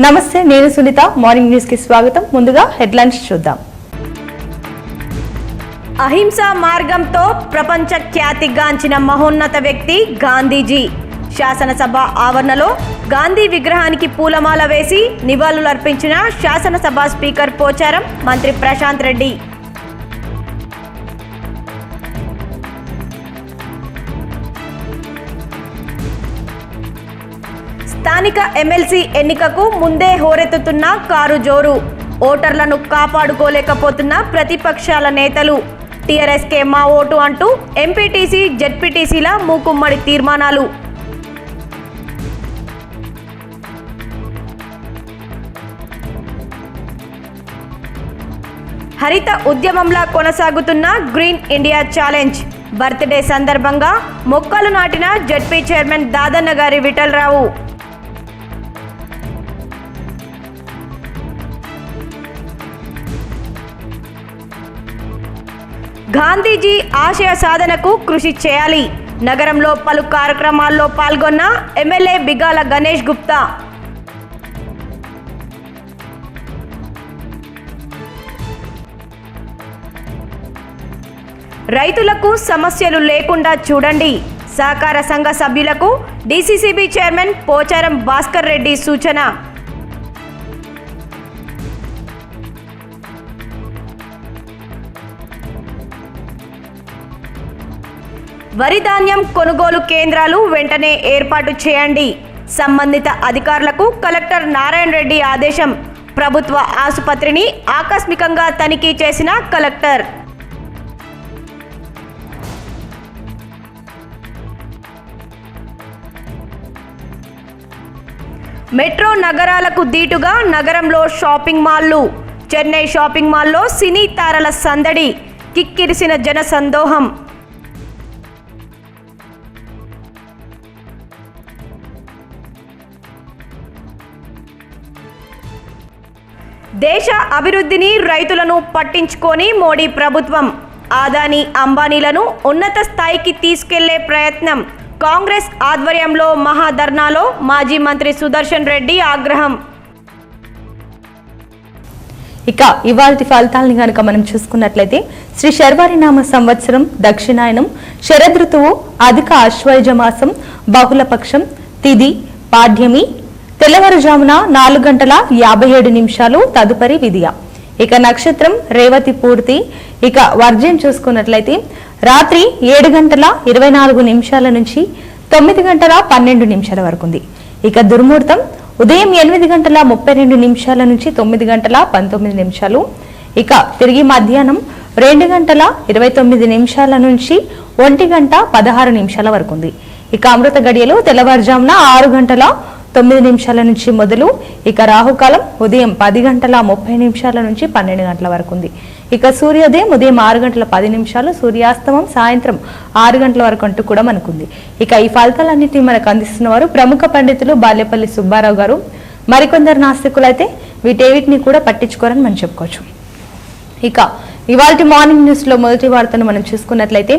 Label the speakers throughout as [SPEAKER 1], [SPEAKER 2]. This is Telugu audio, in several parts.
[SPEAKER 1] నమస్తే, నేను సునీత. మార్నింగ్ న్యూస్ కి స్వాగతం. ముందుగా హెడ్లైన్స్ చూద్దాం.
[SPEAKER 2] అహింసా మార్గంతో ప్రపంచ ఖ్యాతిగాంచిన మహోన్నత వ్యక్తి గాంధీజీ. శాసనసభ ఆవరణలో గాంధీ విగ్రహానికి పూలమాల వేసి నివాళులర్పించిన శాసనసభ స్పీకర్ పోచారం మంత్రి ప్రశాంత్ రెడ్డి. స్థానిక ఎమ్మెల్సీ ఎన్నికకు ముందే హోరెత్తుతున్న కారు జోరు. ఓటర్లను కాపాడుకోలేకపోతున్న ప్రతిపక్షాల నేతలు. టీఆర్ఎస్కే మా ఓటు అంటూ ఎంపీటీసీ జెడ్పీటీసీల మూకుమ్మడి తీర్మానాలు. హరిత ఉద్యమంలా కొనసాగుతున్న గ్రీన్ ఇండియా ఛాలెంజ్. బర్త్డే సందర్భంగా మొక్కలు నాటిన జెడ్పీ చైర్మన్ దాదన్న గారి విఠలరావు. గాంధీజీ ఆశయ సాధనకు కృషి చేయాలి. నగరంలో పలు కార్యక్రమాల్లో పాల్గొన్న ఎమ్మెల్యే బిగాల గణేష్ గుప్తా. రైతులకు సమస్యలు లేకుండా చూడండి. సహకార సంఘ సభ్యులకు డీసీసీబీ చైర్మన్ పోచారం భాస్కర్ రెడ్డి సూచన. వరి ధాన్యం కొనుగోలు కేంద్రాలు వెంటనే ఏర్పాటు చేయండి. సంబంధిత అధికారులకు కలెక్టర్ నారాయణ రెడ్డి ఆదేశం. ప్రభుత్వ ఆసుపత్రిని ఆకస్మికంగా తనిఖీ చేసిన కలెక్టర్. మెట్రో నగరాలకు దీటుగా నగరంలో షాపింగ్ మాల్లు. చెన్నై షాపింగ్ మాల్లో సినీ తారల సందడి. కిక్కిరిసిన జన సందోహం. దేశ అభివృద్ధిని రైతులను పట్టించుకొని మోడీ ప్రభుత్వం. ఆదాని అంబానీలను ఉన్నత స్థాయికి తీసుకెళ్లే ప్రయత్నం. కాంగ్రెస్ ఆధ్వర్యంలో మహాధర్నాలో మాజీ మంత్రి సుదర్శన్ రెడ్డి ఆగ్రహం.
[SPEAKER 1] ఇక ఇవాల్టి ఫలితాలను కనుక మనం చూసుకున్నట్లయితే శ్రీ శర్వారినామ సంవత్సరం దక్షిణాయనం శరదృతువు అధిక ఆశ్వయుజ మాసం బహుళపక్షం తిథి పాడ్యమి తెల్లవారుజామున 4:57 తదుపరి విధియ. ఇక నక్షత్రం రేవతి పూర్తి. ఇక వర్జ్యం చూసుకున్నట్లయితే రాత్రి 7:24 నుంచి 9:12 వరకు ఉంది. ఇక దుర్ముహూర్తం ఉదయం 8:32 నుంచి 9:19. ఇక తిరిగి మధ్యాహ్నం 2:29 నుంచి 1:16 వరకు ఉంది. ఇక అమృత గడియలు తెల్లవారుజామున 6:09 నుంచి మొదలు. ఇక రాహుకాలం ఉదయం 10:30 నుంచి 12 వరకు ఉంది. ఇక సూర్యోదయం ఉదయం 6:10, సూర్యాస్తమం సాయంత్రం 6 వరకు అంటూ కూడా మనకుంది. ఇక ఈ ఫలితాలన్నింటినీ మనకు అందిస్తున్న వారు ప్రముఖ పండితులు బాల్యపల్లి సుబ్బారావు గారు. మరికొందరు నాస్తికులు అయితే వీటేవిటిని కూడా పట్టించుకోరని మనం చెప్పుకోవచ్చు. ఇక ఇవాల్టి మార్నింగ్ న్యూస్ లో మొదటి వార్తను మనం చూసుకున్నట్లయితే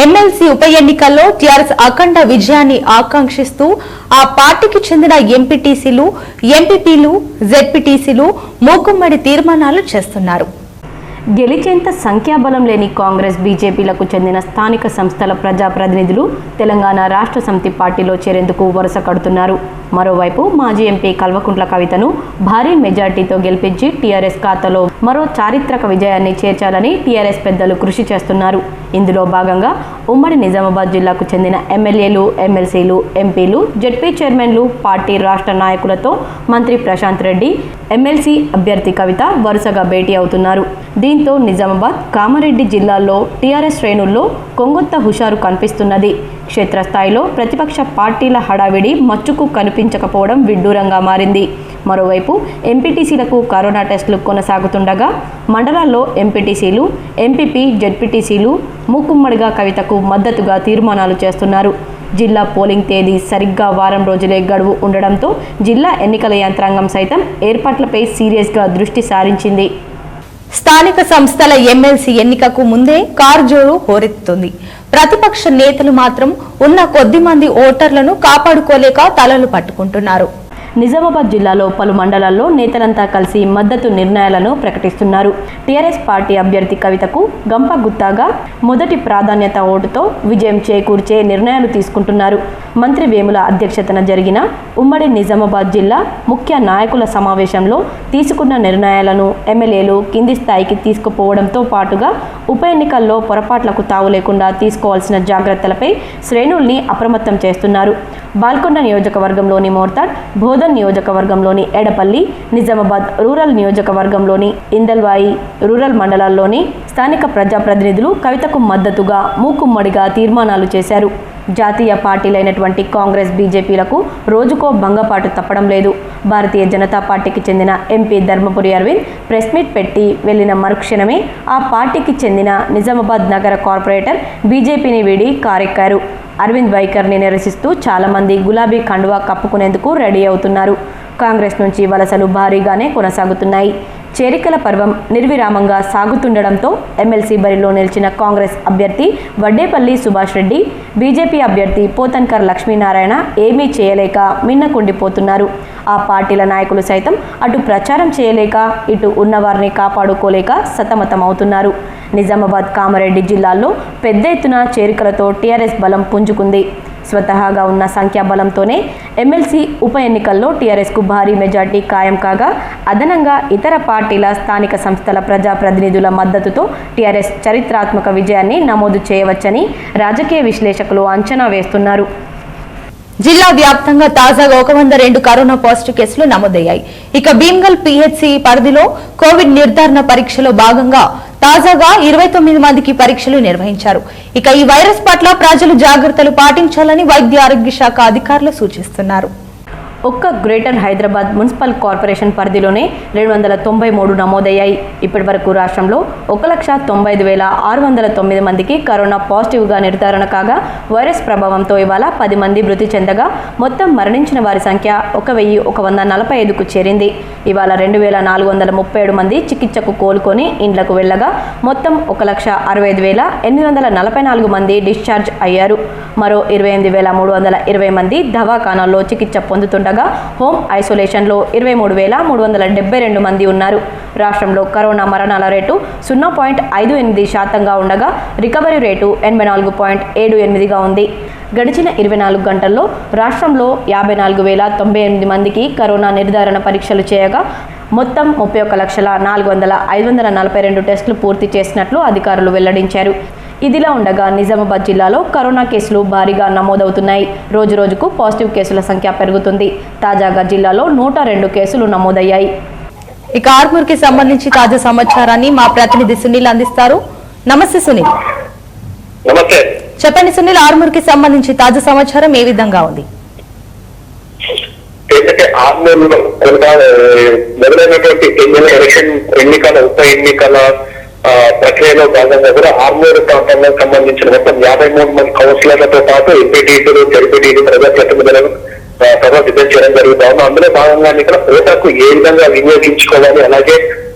[SPEAKER 1] ఎమ్మెల్సీ ఉప ఎన్నికల్లో టీఆర్ఎస్ అఖండ విజయాన్ని ఆకాంక్షిస్తూ ఆ పార్టీకి చెందిన ఎంపీటీసీలు, ఎంపీపీలు, జెడ్పీటీసీలు మూకుమ్మడి తీర్మానాలు చేస్తున్నారు.
[SPEAKER 2] గెలిచేంత సంఖ్యాబలం లేని కాంగ్రెస్, బీజేపీలకు చెందిన స్థానిక సంస్థల ప్రజాప్రతినిధులు తెలంగాణ రాష్ట్ర సమితి పార్టీలో చేరేందుకు వరుస కడుతున్నారు. మరోవైపు మాజీ ఎంపీ కల్వకుంట్ల కవితను భారీ మెజార్టీతో గెలిపించి టీఆర్ఎస్ ఖాతాలో మరో చారిత్రక విజయాన్ని చేర్చాలని టీఆర్ఎస్ పెద్దలు కృషి చేస్తున్నారు. ఇందులో భాగంగా ఉమ్మడి నిజామాబాద్ జిల్లాకు చెందిన ఎమ్మెల్యేలు, ఎమ్మెల్సీలు, ఎంపీలు, జెడ్పీ చైర్మన్లు, పార్టీ రాష్ట్ర నాయకులతో మంత్రి ప్రశాంత్ రెడ్డి, ఎమ్మెల్సీ అభ్యర్థి కవిత వరుసగా భేటీ అవుతున్నారు. దీంతో నిజామాబాద్, కామారెడ్డి జిల్లాల్లో టీఆర్ఎస్ శ్రేణుల్లో కొంగొత్త హుషారు కనిపిస్తున్నది. క్షేత్రస్థాయిలో ప్రతిపక్ష పార్టీల హడావిడి మచ్చుకు కనిపించకపోవడం విడ్డూరంగా మారింది. మరోవైపు ఎంపీటీసీలకు కరోనా టెస్టులు కొనసాగుతుండగా మండలాల్లో ఎంపీటీసీలు, ఎంపీపీ, జెడ్పీటీసీలు మూకుమ్మడిగా కవితకు మద్దతుగా తీర్మానాలు చేస్తున్నారు. జిల్లా పోలింగ్ తేదీ సరిగ్గా వారం రోజులే గడువు ఉండడంతో జిల్లా ఎన్నికల యంత్రాంగం సైతం ఏర్పాట్లపై సీరియస్గా దృష్టి సారించింది.
[SPEAKER 1] స్థానిక సంస్థల ఎమ్మెల్సీ ఎన్నికకు ముందే కారుజోరు హోరెత్తుతుంది. ప్రతిపక్ష నేతలు మాత్రం ఉన్న కొద్ది మంది ఓటర్లను కాపాడుకోలేక తలలు పట్టుకుంటున్నారు.
[SPEAKER 2] నిజామాబాద్ జిల్లాలో పలు మండలాల్లో నేతలంతా కలిసి మద్దతు నిర్ణయాలను ప్రకటిస్తున్నారు. టీఆర్ఎస్ పార్టీ అభ్యర్థి కవితకు గంప గుత్తాగా మొదటి ప్రాధాన్యత ఓటుతో విజయం చేకూర్చే నిర్ణయాలు తీసుకుంటున్నారు. మంత్రి వేముల అధ్యక్షతన జరిగిన ఉమ్మడి నిజామాబాద్ జిల్లా ముఖ్య నాయకుల సమావేశంలో తీసుకున్న నిర్ణయాలను ఎమ్మెల్యేలు కింది స్థాయికి తీసుకుపోవడంతో పాటుగా ఉప ఎన్నికల్లో పొరపాట్లకు తావు లేకుండా తీసుకోవాల్సిన జాగ్రత్తలపై శ్రేణుల్ని అప్రమత్తం చేస్తున్నారు. బాల్కొండ నియోజకవర్గంలోని మోర్తాడ్, బోధన్ నియోజకవర్గంలోని ఎడపల్లి, నిజామాబాద్ రూరల్ నియోజకవర్గంలోని ఇందల్వాయి రూరల్ మండలాల్లోని స్థానిక ప్రజాప్రతినిధులు కవితకు మద్దతుగా మూకుమ్మడిగా తీర్మానాలు చేశారు. జాతీయ పార్టీలైనటువంటి కాంగ్రెస్, బీజేపీలకు రోజుకో భంగపాటు తప్పడం లేదు. భారతీయ జనతా పార్టీకి చెందిన MP Dharmapuri Arvind press meet పెట్టి వెళ్లిన మరుక్షణమే ఆ పార్టీకి చెందిన నిజామాబాద్ నగర కార్పొరేటర్ బీజేపీని వీడి కారెక్కారు. అరవింద్ వైఖరిని నిరసిస్తూ చాలామంది గులాబీ కండువా కప్పుకునేందుకు రెడీ అవుతున్నారు. కాంగ్రెస్ నుంచి వలసలు భారీగానే కొనసాగుతున్నాయి. చేరికల పర్వం నిర్విరామంగా సాగుతుండడంతో ఎమ్మెల్సీ బరిలో నిలిచిన కాంగ్రెస్ అభ్యర్థి వడ్డేపల్లి సుభాష్ రెడ్డి, బీజేపీ అభ్యర్థి పోతన్కర్ లక్ష్మీనారాయణ ఏమీ చేయలేక మిన్నకుండిపోతున్నారు. ఆ పార్టీల నాయకులు సైతం అటు ప్రచారం చేయలేక ఇటు ఉన్నవారిని కాపాడుకోలేక సతమతమవుతున్నారు. నిజామాబాద్, కామారెడ్డి జిల్లాల్లో పెద్ద ఎత్తున చేరికలతో టీఆర్ఎస్ బలం పుంజుకుంది. స్వతహాగా ఉన్న సంఖ్యాబలంతోనే ఎమ్మెల్సీ ఉప ఎన్నికల్లో టీఆర్ఎస్కు భారీ మెజార్టీ ఖాయం కాగా అదనంగా ఇతర పార్టీల స్థానిక సంస్థల ప్రజాప్రతినిధుల మద్దతుతో టీఆర్ఎస్ చరిత్రాత్మక విజయాన్ని నమోదు చేయవచ్చని రాజకీయ విశ్లేషకులు అంచనా వేస్తున్నారు.
[SPEAKER 1] జిల్లా వ్యాప్తంగా తాజాగా 102 కరోనా పాజిటివ్ కేసులు నమోదయ్యాయి. ఇక భీమ్గల్ పిహెచ్సి పరిధిలో కోవిడ్ నిర్ధారణ పరీక్షలో భాగంగా తాజాగా 29 మందికి పరీక్షలు నిర్వహించారు. ఇక ఈ వైరస్ పట్ల ప్రజలు జాగ్రత్తలు పాటించాలని వైద్య ఆరోగ్య శాఖ అధికారులు సూచిస్తున్నారు.
[SPEAKER 2] ఒక్క గ్రేటర్ హైదరాబాద్ మున్సిపల్ కార్పొరేషన్ పరిధిలోనే 293 నమోదయ్యాయి. ఇప్పటి వరకు రాష్ట్రంలో 1,95,609 మందికి కరోనా పాజిటివ్గా నిర్ధారణ కాగా వైరస్ ప్రభావంతో ఇవాళ 10 మంది మృతి చెందగా మొత్తం మరణించిన వారి సంఖ్య 1,145కు చేరింది. ఇవాళ 2,437 మంది చికిత్సకు కోలుకొని ఇండ్లకు వెళ్లగా మొత్తం 1,65,844 మంది డిశ్చార్జ్ అయ్యారు. మరో 28,320 మంది దవాఖానాల్లో చికిత్స పొందుతుండగా హోమ్ ఐసోలేషన్లో 23,372 మంది ఉన్నారు. రాష్ట్రంలో కరోనా మరణాల రేటు 0.58% ఉండగా రికవరీ రేటు 84.78గా ఉంది. గడిచిన 24 గంటల్లో రాష్ట్రంలో 54,098 మందికి కరోనా నిర్ధారణ పరీక్షలు చేయగా మొత్తం 31,04,542 టెస్టులు పూర్తి చేసినట్లు అధికారులు వెల్లడించారు. ఇదిలా ఉండగా నిజామాబాద్ జిల్లాలో కరోనా కేసులు భారీగా నమోదవుతున్నాయి. రోజురోజుకు పాజిటివ్ కేసుల సంఖ్య పెరుగుతుంది. తాజాగా జిల్లాలో 102 కేసులు నమోదయ్యాయి.
[SPEAKER 1] ఇక ఆర్మూర్కి సంబంధించి తాజా సమాచారాన్ని మా ప్రతినిధి సునీల్ అందిస్తారు. నమస్తే సునీల్.
[SPEAKER 3] నమస్తే.
[SPEAKER 1] చెప్పండి సునీల్, ఆర్మూర్కి సంబంధించి తాజా సమాచారం ఏ విధంగా ఉంది?
[SPEAKER 3] ఆర్మూర్లో మొదలైనటువంటి ఎన్నికల ఉప ఎన్నికల ప్రక్రియలో భాగంగా కూడా ఆర్మూరు ప్రాంతాలకు సంబంధించిన మొత్తం 53 మంది కౌన్సిలర్లతో పాటు ఎంపీటీలు, జడ్పీటీలు, ప్రజాప్రతినిధులను సభ సిద్ధం చేయడం జరుగుతా ఉంది. అందులో భాగంగా ఇక్కడ ఓటాకు ఏ విధంగా వినియోగించుకోవాలి, అలాగే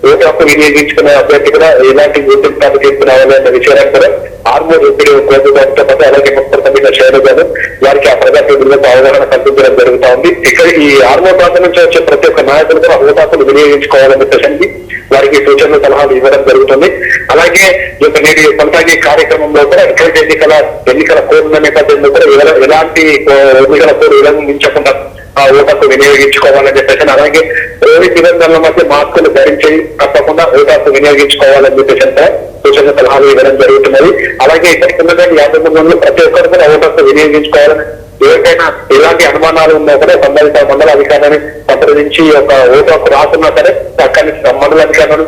[SPEAKER 3] ఓటాకు వినియోగించుకునే అభ్యర్థి కూడా ఎలాంటి గుర్తింపు తీసుకురావాలి అనే విషయాన్ని కూడా ఆర్మూరు ఎంపీడీ కోరుతో పాటు అలాగే మున్సిపల్ కమిషనర్ షేరు గారు వారికి ఆ ప్రజాప్రతినిధులకు అవగాహన కల్పించడం జరుగుతా ఉంది. ఇక్కడ ఈ ఆర్మూరు ప్రాంతం నుంచి వచ్చే ప్రతి ఒక్క నాయకులు కూడా ఓటాకులు వినియోగించుకోవాలనే చెప్పేసి వారికి సూచనలు, సలహాలు ఇవ్వడం జరుగుతుంది. అలాగే నేటి కొనసాగే కార్యక్రమంలో కూడా ఎన్నికల కోరున్న నేపథ్యంలో కూడా ఎలాంటి ఎన్నికల కోరు ఉల్లంఘించకుండా ఆ ఓటాకు వినియోగించుకోవాలని చెప్పేసి, అలాగే కోవిడ్ నిబంధనల మధ్య మాస్కులు ధరించి తప్పకుండా ఓటాకు వినియోగించుకోవాలని చెప్పేసి సూచన, సలహాలు ఇవ్వడం జరుగుతున్నది. అలాగే ఇక్కడికి ఉన్నటువంటి 53 మంది ప్రతి ఒక్కరు కూడా ఓటాకు వినియోగించుకోవాలని, ఎవరికైనా ఎలాంటి అనుమానాలు ఉన్నా కూడా సంబంధిత మండల అధికారులను సంప్రదించి ఒక ఓటాకు రాకున్నా సరే అక్కడి నుంచి మండల అధికారులను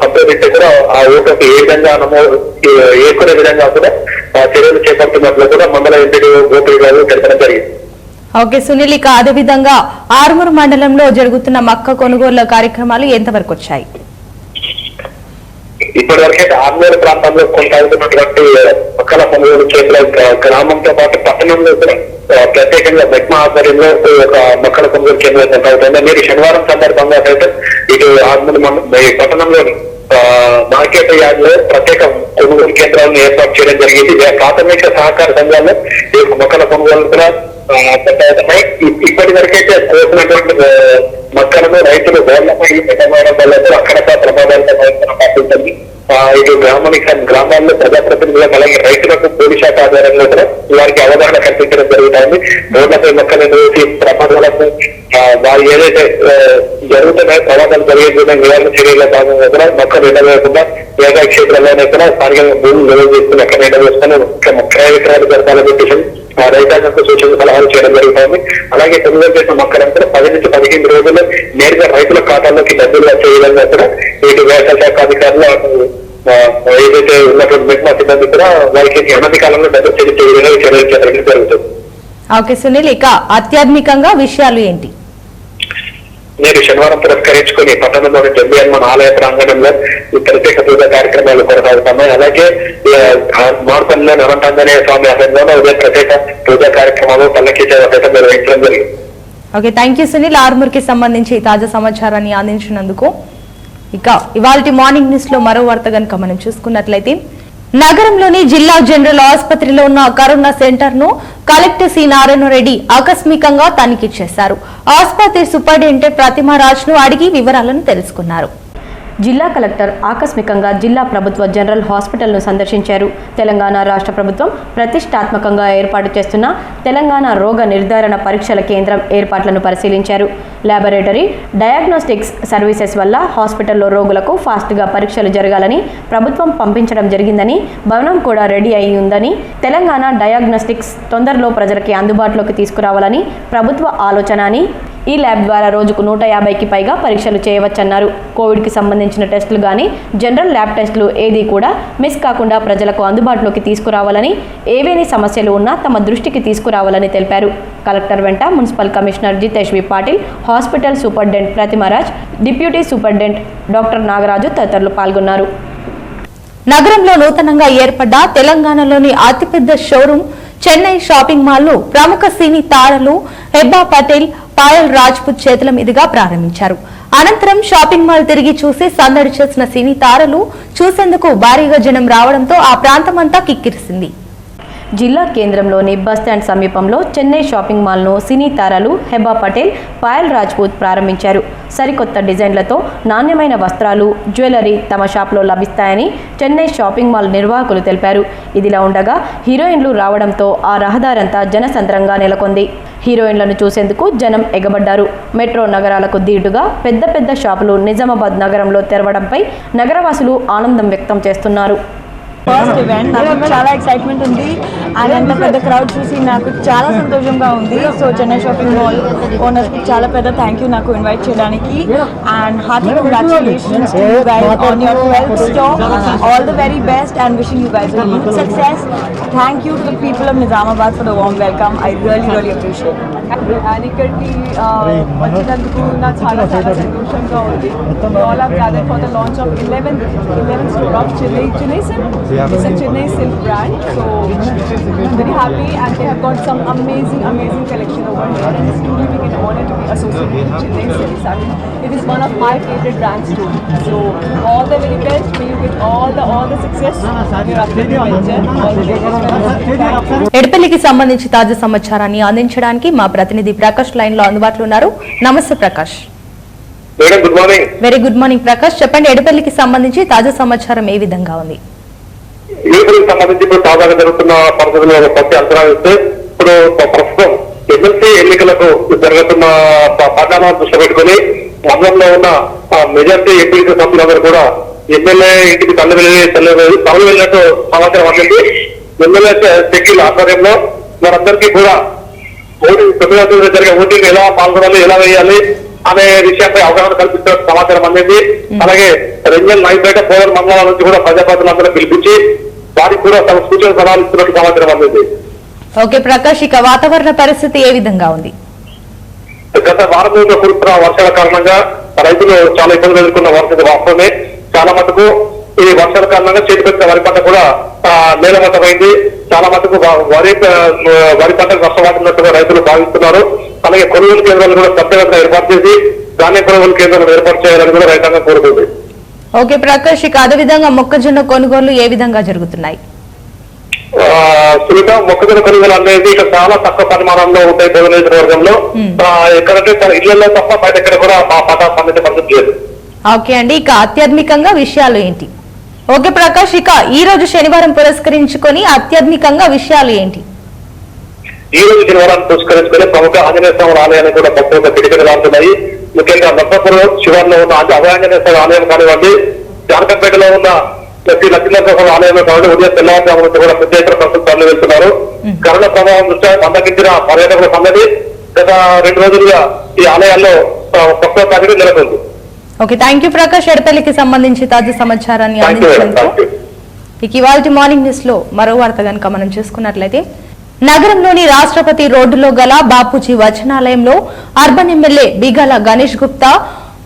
[SPEAKER 3] సంప్రదించి కూడా ఆ ఓటుకు ఏ విధంగా ఏర్కొనే విధంగా కూడా చర్యలు చేపడుతున్నట్లు కూడా మండల ఎంపీ గోపి గారు తెలపడం జరిగింది.
[SPEAKER 1] ఓకే సునీల్, ఇక అదే విధంగా ఆర్మూరు మండలంలో జరుగుతున్న మక్క కొనుగోళ్ల కార్యక్రమాలు ఎంతవరకు వచ్చాయి?
[SPEAKER 3] ఇప్పటివరకే ఆర్మూరు ప్రాంతంలో కొనసాగుతున్నటువంటి మొక్కల కొనుగోలు కేంద్ర గ్రామంతో పాటు పట్టణంలో కూడా ప్రత్యేకంగా మెగ్మా ఆధ్వర్యంలో ఒక మొక్కల కొనుగోలు కేంద్రం కొనసాగుతుంది. నేడు శనివారం సందర్భంగా అయితే ఇటు ఆర్మూరు పట్టణంలోని మార్కెట్ యార్డ్ లో ప్రత్యేక కొనుగోలు కేంద్రాలను ఏర్పాటు చేయడం జరిగింది. ప్రాథమిక సహకార సంఘాల్లో ఈ మొక్కల కొనుగోలు కూడా ఇప్పటి వరకైతే కోసినటువంటి మొక్కలను రైతులు గోళ్లపై పెట్టడం వల్ల అక్కడక్కడ ప్రమాదాలతో పాటించండి. ఇటు గ్రామాల్లో ప్రజాప్రతినిధులకు అలాగే రైతులకు పోలీస్ శాఖ ఆధారంగా కూడా వారికి అవగాహన కల్పించడం జరుగుతుంది. రోడ్లపై మొక్కలను వేసి ప్రమాదాలకు వారు ఏదైతే జరుగుతున్నాయో ప్రమాదాలు జరిగే నివారణ చర్యల్లో భాగంగా కూడా మొక్కలు ఎండవేయకుండా వ్యవసాయ క్షేత్రాల్లోనే కూడా స్థానికంగా భూములు నిల్వ చేసుకుని ఎక్కడ ఎండవేసుకొని క్రయ విక్రయాలు జరపాలని చెప్పేసి రైతాంగంతో సూచన సలహాలు చేయడం జరుగుతుంది. అలాగే కొనుగోలు చేసిన మొక్కలంతా 10 నుంచి 15 రోజుల్లో నేరుగా రైతుల ఖాతాల్లోకి డబ్బులు వచ్చే విధంగా కూడా ఇటు వ్యవసాయ శాఖ అధికారులు ఏదైతే ఉన్నటువంటి మెట్మా సిబ్బంది కూడా వారికి అనతి కాలంలో డబ్బులు చెల్లించే విధంగా చర్యలు చేపట్టడం జరుగుతుంది.
[SPEAKER 1] ఓకే సునీల్, ఇక ఆధ్యాత్మికంగా విషయాలు ఏంటి?
[SPEAKER 3] నేడు శనివారం పురస్కరించుకుని పట్టణంలోని జంబి హనుమాన్ ఆలయ ప్రాంగణంలో ఈ ప్రత్యేక పూజా కార్యక్రమాలు కొనసాగుతున్నాయి. అలాగే మార్పల్లిలోని అనంతాంజనేయ స్వామి ఆలయంలో ఉదయం ప్రత్యేక పూజా కార్యక్రమాలు పల్లకి సేవ సైతం నిర్వహించడం జరిగింది.
[SPEAKER 1] Okay, thank you Sunil. Armoor కి సంబంధించి తాజా సమాచారాన్ని అందించినందుకు. ఇక ఇవాల్టి మార్నింగ్ న్యూస్ లో మరో వార్త కనుక మనం చూసుకున్నట్లయితే, నగరంలోని జిల్లా జనరల్ ఆసుపత్రిలో ఉన్న కరోనా సెంటర్ ను కలెక్టర్ సి నారాయణ రెడ్డి ఆకస్మికంగా తనిఖీ చేశారు. ఆసుపత్రి సూపరింటెండెంట్ ప్రతిమారాజ్ ను అడిగి వివరాలను తెలుసుకున్నారు.
[SPEAKER 2] జిల్లా కలెక్టర్ ఆకస్మికంగా జిల్లా ప్రభుత్వ జనరల్ హాస్పిటల్ను సందర్శించారు. తెలంగాణ రాష్ట్ర ప్రభుత్వం ప్రతిష్టాత్మకంగా ఏర్పాటు చేస్తున్న తెలంగాణ రోగ నిర్ధారణ పరీక్షల కేంద్రం ఏర్పాట్లను పరిశీలించారు. ల్యాబొరేటరీ డయాగ్నోస్టిక్స్ సర్వీసెస్ వల్ల హాస్పిటల్లో రోగులకు ఫాస్ట్గా పరీక్షలు జరగాలని ప్రభుత్వం పంపించడం జరిగిందని, భవనం కూడా రెడీ అయి ఉందని, తెలంగాణ డయాగ్నోస్టిక్స్ తొందరలో ప్రజలకి అందుబాటులోకి తీసుకురావాలని ప్రభుత్వ ఆలోచన అని, ఈ ల్యాబ్ ద్వారా రోజుకు 150కి పైగా పరీక్షలు చేయవచ్చన్నారు. కోవిడ్కి సంబంధించిన టెస్టులు కానీ జనరల్ ల్యాబ్ టెస్టులు ఏదీ కూడా మిస్ కాకుండా ప్రజలకు అందుబాటులోకి తీసుకురావాలని, ఏవేని సమస్యలు ఉన్నా తమ దృష్టికి తీసుకురావాలని తెలిపారు. కలెక్టర్ వెంట municipal commissioner Jitesh V Patil, hospital superintendent Pratimaraj, deputy superintendent doctor Nagaraju తదితరులు పాల్గొన్నారు.
[SPEAKER 1] నగరంలో నూతనంగా ఏర్పడ్డ తెలంగాణలోని అతిపెద్ద షోరూం చెన్నై షాపింగ్ మాల్ ను ప్రముఖ సినీ తారలు హెబ్బా పటేల్, పాయల్ రాజ్పుత్ చేతుల మీదుగా ప్రారంభించారు. అనంతరం షాపింగ్ మాల్ తిరిగి చూసి సందడి చేసిన సినీ తారలు చూసేందుకు భారీగా జనం రావడంతో ఆ ప్రాంతమంతా కిక్కిరిసింది.
[SPEAKER 2] జిల్లా కేంద్రంలోని బస్టాండ్ సమీపంలో చెన్నై షాపింగ్ మాల్ను సినీ తారలు హెబ్బా పటేల్, పాయల్ రాజ్పూత్ ప్రారంభించారు. సరికొత్త డిజైన్లతో నాణ్యమైన వస్త్రాలు, జ్యువెలరీ తమ షాప్లో లభిస్తాయని చెన్నై షాపింగ్ మాల్ నిర్వాహకులు తెలిపారు. ఇదిలా ఉండగా హీరోయిన్లు రావడంతో ఆ రహదారంతా జనసంద్రంగా నెలకొంది. హీరోయిన్లను చూసేందుకు జనం ఎగబడ్డారు. మెట్రో నగరాలకు దీటుగా పెద్ద పెద్ద షాపులు నిజామాబాద్ నగరంలో తెరవడంపై నగరవాసులు ఆనందం వ్యక్తం చేస్తున్నారు.
[SPEAKER 4] ఫస్ట్ ఈవెంట్ నాకు చాలా ఎక్సైట్మెంట్ ఉంది అండ్ అంత పెద్ద క్రౌడ్ చూసి నాకు చాలా సంతోషంగా ఉంది. సో చెన్నై షాపింగ్ మాల్ ఓనర్స్కి చాలా పెద్ద థ్యాంక్ యూ నాకు ఇన్వైట్ చేయడానికి and hearty congratulations to you guys on your 12th store. All the very best and wishing you guys a huge success. Thank you to the people of Nizamabad for the warm welcome. I really appreciate it.
[SPEAKER 5] And ఇక్కడికి వచ్చినందుకు నాకు చాలా చాలా సంతోషంగా ఉంది. All are gathered for the launch of 11th store of Chennai Silk. It's a Chennai Silk brand, so I'm very happy and they have got some amazing collection over here and it's truly being an honor to be associated with Chennai Silk. I mean, it is one of my favorite brands too. So all the very best, may you get all the success in your upcoming venture. All the best.
[SPEAKER 1] ఎడపల్లికి సంబంధించి తాజా సమాచారాన్ని అందించడానికి మా ప్రతినిధి ప్రకాష్ లైన్ లో అందుబాటులో ఉన్నారు. నమస్తే Prakash.
[SPEAKER 3] Good morning.
[SPEAKER 1] Very good morning Prakash, చెప్పండి ఎడపల్లికి సంబంధించి తాజా సమాచారం ఏ విధంగా ఉంది?
[SPEAKER 3] ఎన్నికలకు సంబంధించి ఇప్పుడు తాజాగా జరుగుతున్న పరిస్థితుల్లో కొత్త అంచనా వేస్తే ఇప్పుడు ప్రస్తుతం ఎమ్మెల్సీ ఎన్నికలకు జరుగుతున్న పరిణామాలను దృష్టి పెట్టుకుని మండలంలో ఉన్న మెజార్టీ ఎంపీ సభ్యులందరూ కూడా ఎమ్మెల్యే ఇంటికి తరలి వెళ్ళినట్టు సమాచారం అందింది. ఎమ్మెల్యే సెక్యూల్ ఆధ్వర్యంలో వారందరికీ కూడా జరిగే ఓటింగ్ ఎలా పాల్గొనాలి, ఎలా వేయాలి అనే విషయంపై అవగాహన కల్పించిన సమాచారం అందింది. అలాగే రంజన్ నాయపేట పోలవరం మండలాల నుంచి కూడా ప్రజాప్రతినిధులందరూ పిలిపించి వారికి కూడా తమ సూచన సలహాలు ఇస్తున్నట్టు సమాచారం అందింది.
[SPEAKER 1] ఓకే ప్రకాష్, ఇక వాతావరణ పరిస్థితి ఏ విధంగా ఉంది?
[SPEAKER 3] గత వారం రోజుల్లో కురుస్తున్న వర్షాల కారణంగా రైతులు చాలా ఇబ్బందులు ఎదుర్కొన్న పరిస్థితి వాస్తవమే. చాలా మటుకు ఈ వర్షాల కారణంగా చేతికొచ్చిన వరి పంట కూడా నేలమట్టమైంది. చాలా మటుకు వరి పంటకు నష్టపోతున్నట్టుగా రైతులు భావిస్తున్నారు. అలాగే కొనుగోలు కేంద్రాలు కూడా ప్రత్యేకంగా ఏర్పాటు చేసి ధాన్యం కొనుగోలు కేంద్రాలు ఏర్పాటు చేయాలని కూడా రైతాంగం కోరుతుంది.
[SPEAKER 1] ఓకే ప్రకాష్, ఇక అదే విధంగా మొక్కజొన్న కొనుగోలు ఏ విధంగా జరుగుతున్నాయి?
[SPEAKER 3] సునీత మొక్కజొన్న కొనుగోలు అనేది ఇక్కడ చాలా తక్కువ పరిమాణంలో ఉంటాయి భోజన నియోజకవర్గంలో. ఎక్కడంటే తన ఇళ్లలో తప్ప బయట ఎక్కడ కూడా మా పంట పండించే పరిస్థితి లేదు.
[SPEAKER 1] ఓకే అండి, ఇక ఆధ్యాత్మికంగా విషయాలు ఏంటి? ఓకే ప్రకాష్, ఇక ఈ రోజు శనివారం పురస్కరించుకొని ఆధ్యాత్మికంగా విషయాలు ఏంటి?
[SPEAKER 3] ఈ రోజు శనివారాన్ని పురస్కరించుకొని ప్రముఖ ఆంజనేయ స్వామి ఆలయాన్ని కూడా భక్తులకు కిటకిటలాడుతున్నాయి. ముఖ్యంగా నర్సాపురం శివార్లో ఉన్న అభయాంజనేయ స్వామి ఆలయం కానివ్వండి, జానకంపేటలో ఉన్న శ్రీ లక్ష్మీనరసింహ ఆలయంలో కానివ్వండి, ఉదయం తెల్లవారుజాము నుంచి కూడా పెద్ద ఎత్తున భక్తులు తరలి వెళ్తున్నారు. కరోనా ప్రభావం దృష్ట్యా మందగించిన పర్యాటకుల సందడి గత 2 రోజులుగా ఈ ఆలయాల్లో భక్తుల తాకిడి నెలకొంది.
[SPEAKER 1] Okay, thank you Prakash. ఎడపల్లికి సంబంధించి తాజా సమాచారాన్ని అందించినందుకు. ఇక ఇవాల్టి మార్నింగ్ న్యూస్ లో మరో వార్త కనుక మనం చూసుకున్నట్లయితే, నగరంలోని రాష్ట్రపతి రోడ్డులో గల బాపూజీ వచనాలయంలో అర్బన్ ఎమ్మెల్యే బిగాల గణేష్ గుప్తా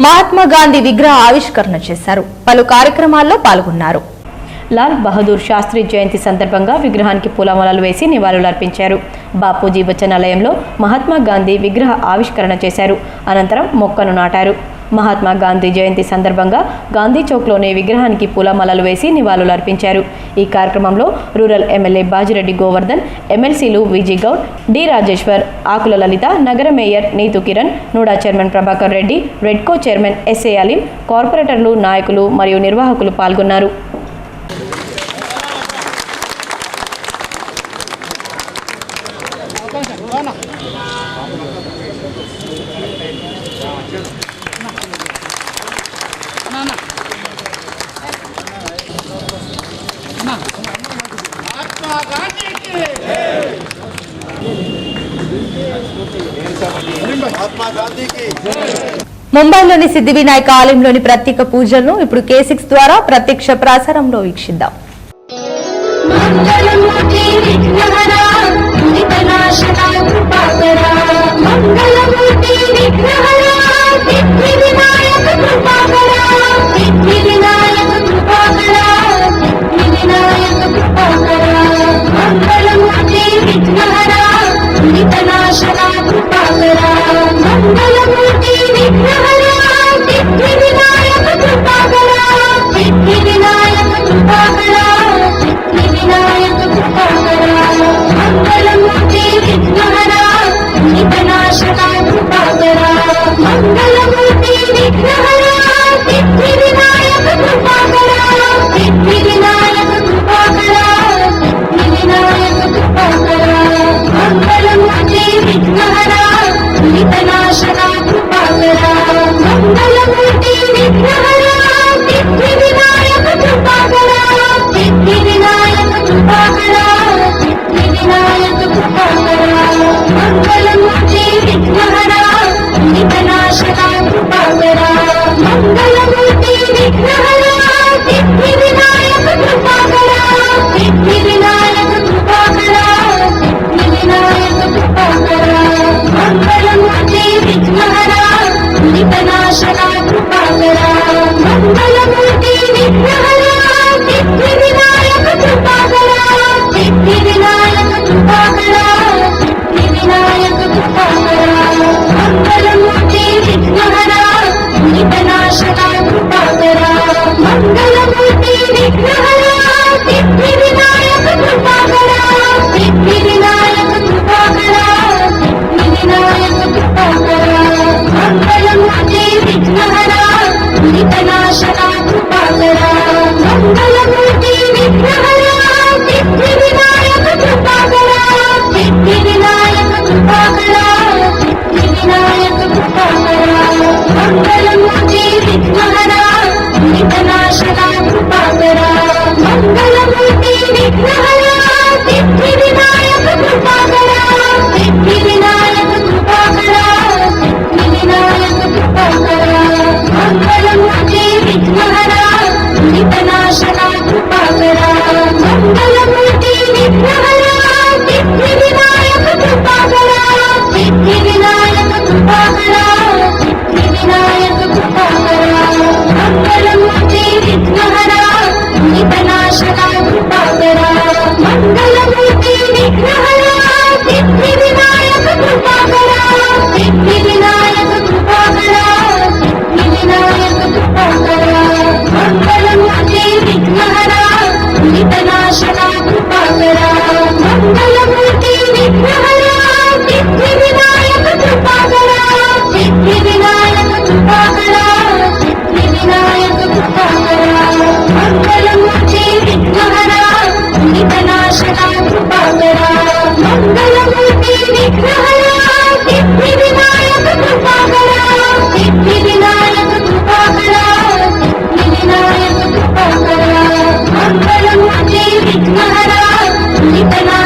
[SPEAKER 1] మహాత్మా గాంధీ విగ్రహ ఆవిష్కరణ చేశారు. పలు కార్యక్రమాల్లో పాల్గొన్నారు.
[SPEAKER 2] లాల్ బహదూర్ శాస్త్రి జయంతి సందర్భంగా విగ్రహానికి పూలమాలలు వేసి నివాళులర్పించారు. బాపూజీ వచనాలయంలో మహాత్మా గాంధీ విగ్రహ ఆవిష్కరణ చేశారు. అనంతరం మొక్కను నాటారు. మహాత్మా గాంధీ జయంతి సందర్భంగా గాంధీ చౌక్లోని విగ్రహానికి పూలమాలలు వేసి నివాళులర్పించారు. ఈ కార్యక్రమంలో రూరల్ ఎమ్మెల్యే బాజిరెడ్డి గోవర్ధన్, ఎమ్మెల్సీలు విజయ్ గౌడ్, డి రాజేశ్వర్, ఆకుల లలిత, నగర mayor Neetu Kiran, NUDA chairman Prabhakar Reddy, REDCO chairman SA Aleem, కార్పొరేటర్లు, నాయకులు మరియు నిర్వాహకులు పాల్గొన్నారు.
[SPEAKER 1] ముంబైలోని సిద్ధి వినాయక ఆలయంలోని ప్రత్యేక పూజలను ఇప్పుడు K6 ద్వారా ప్రత్యక్ష ప్రసారంలో వీక్షిద్దాం.
[SPEAKER 6] మంగళమూర్తి విఘ్నహర విఘ్ననాశన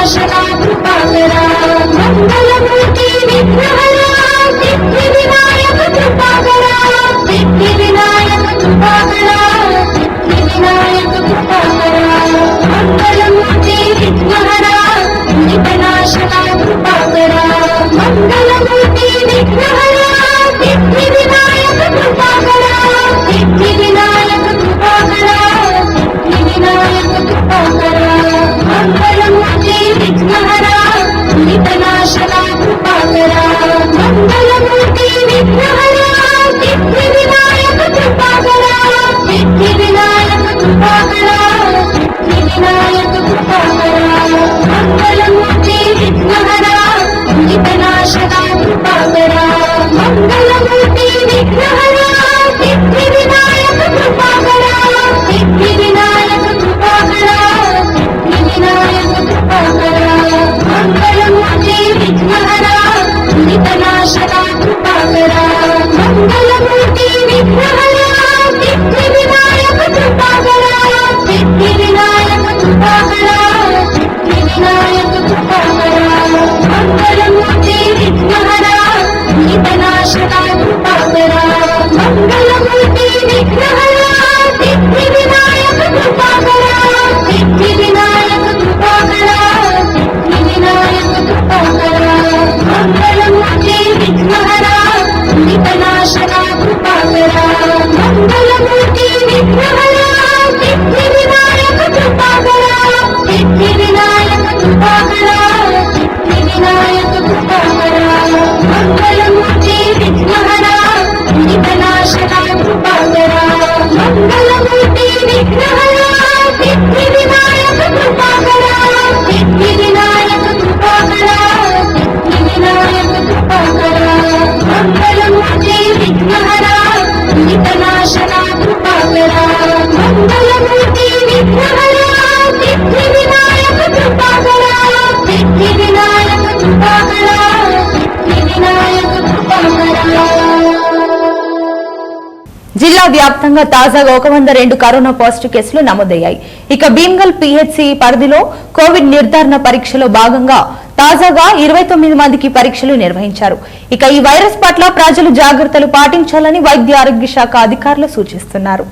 [SPEAKER 6] విఘ్ననాశనా కృపాకరా మంగళమూర్తి విఘ్నహరా సిద్ధి వినాయక కృపాకరా సిద్ధి వినాయక కృపాకరా సిద్ధి వినాయక కృపాకరా మంగళమూర్తి విఘ్నహరా విఘ్ననాశనా కృపాకరా మంగళమూర్తి విఘ్నహరా సిద్ధి వినాయక కృపాకరా సిద్ధి వినాయక కృపాకరా సిద్ధి వినాయక కృపాకరా మంగళమూర్తి విఘ్నహరా విఘ్ననాశనా కృపాకరా మంగళమూర్తి విఘ్నహరా సిద్ధి వినాయక కృపాకరా సిద్ధి వినాయక కృపాకరా సిద్ధి వినాయక కృపాకరా మంగళమూర్తి విఘ్నహరా విఘ్ననాశనా కృపాకరా మంగళమూర్తి విఘ్నహరా సిద్ధి వినాయక కృపాకరా సిద్ధి వినాయక కృపాకరా సిద్ధి వినాయక కృపాకరా మంగళమూర్తి విఘ్నహరా విఘ్ననాశనా కృపాకరా మంగళమూర్తి విఘ్నహరా సిద్ధి వినాయక కృపాకరా సిద్ధి వినాయక కృపాకరా సిద్ధి వినాయక కృపాకరా మంగళమూర్తి విఘ్నహరా విఘ్ననాశనా కృపాకరా మంగళమూర్తి విఘ్నహరా సిద్ధి వినాయక కృపాకరా సిద్ధి వినాయక కృపాకరా సిద్ధి వినాయక కృపాకరా మంగళమూర్తి విఘ్నహరా విఘ్ననాశనా కృపాకరా మంగళమూర్తి విఘ్నహరా సిద్ధి వినాయక కృపాకరా సిద్ధి వినాయక కృపాకరా సిద్ధి వినాయక కృపాకరా మంగళమూర్తి విఘ్నహరా విఘ్ననాశనా కృపాకరా మంగళమూర్తి విఘ్నహరా సిద్ధి వినాయక కృపాకరా సిద్ధి వినాయక కృపాకరా సిద్ధి వినాయక కృపాకరా మంగళమూర్తి విఘ్నహరా విఘ్ననాశనా కృపాకరా మంగళమూర్తి విఘ్నహరా సిద్ధి వినాయక కృపాకరా సిద్ధి వినాయక కృపాకరా సిద్ధి వినాయక కృపాకరా.
[SPEAKER 1] జిల్లా వ్యాప్తంగా తాజాగా 102 కరోనా పాజిటివ్ కేసులు నమోదయ్యాయి. ఇక భీమ్గల్ పిహెచ్సి పరిధిలో కోవిడ్ నిర్ధారణ పరీక్షలో భాగంగా తాజాగా 29 మందికి పరీక్షలు నిర్వహించారు. ఇక ఈ వైరస్ పట్ల ప్రజలు జాగ్రత్తలు పాటించాలని వైద్య ఆరోగ్య శాఖ అధికారులు సూచిస్తున్నారు.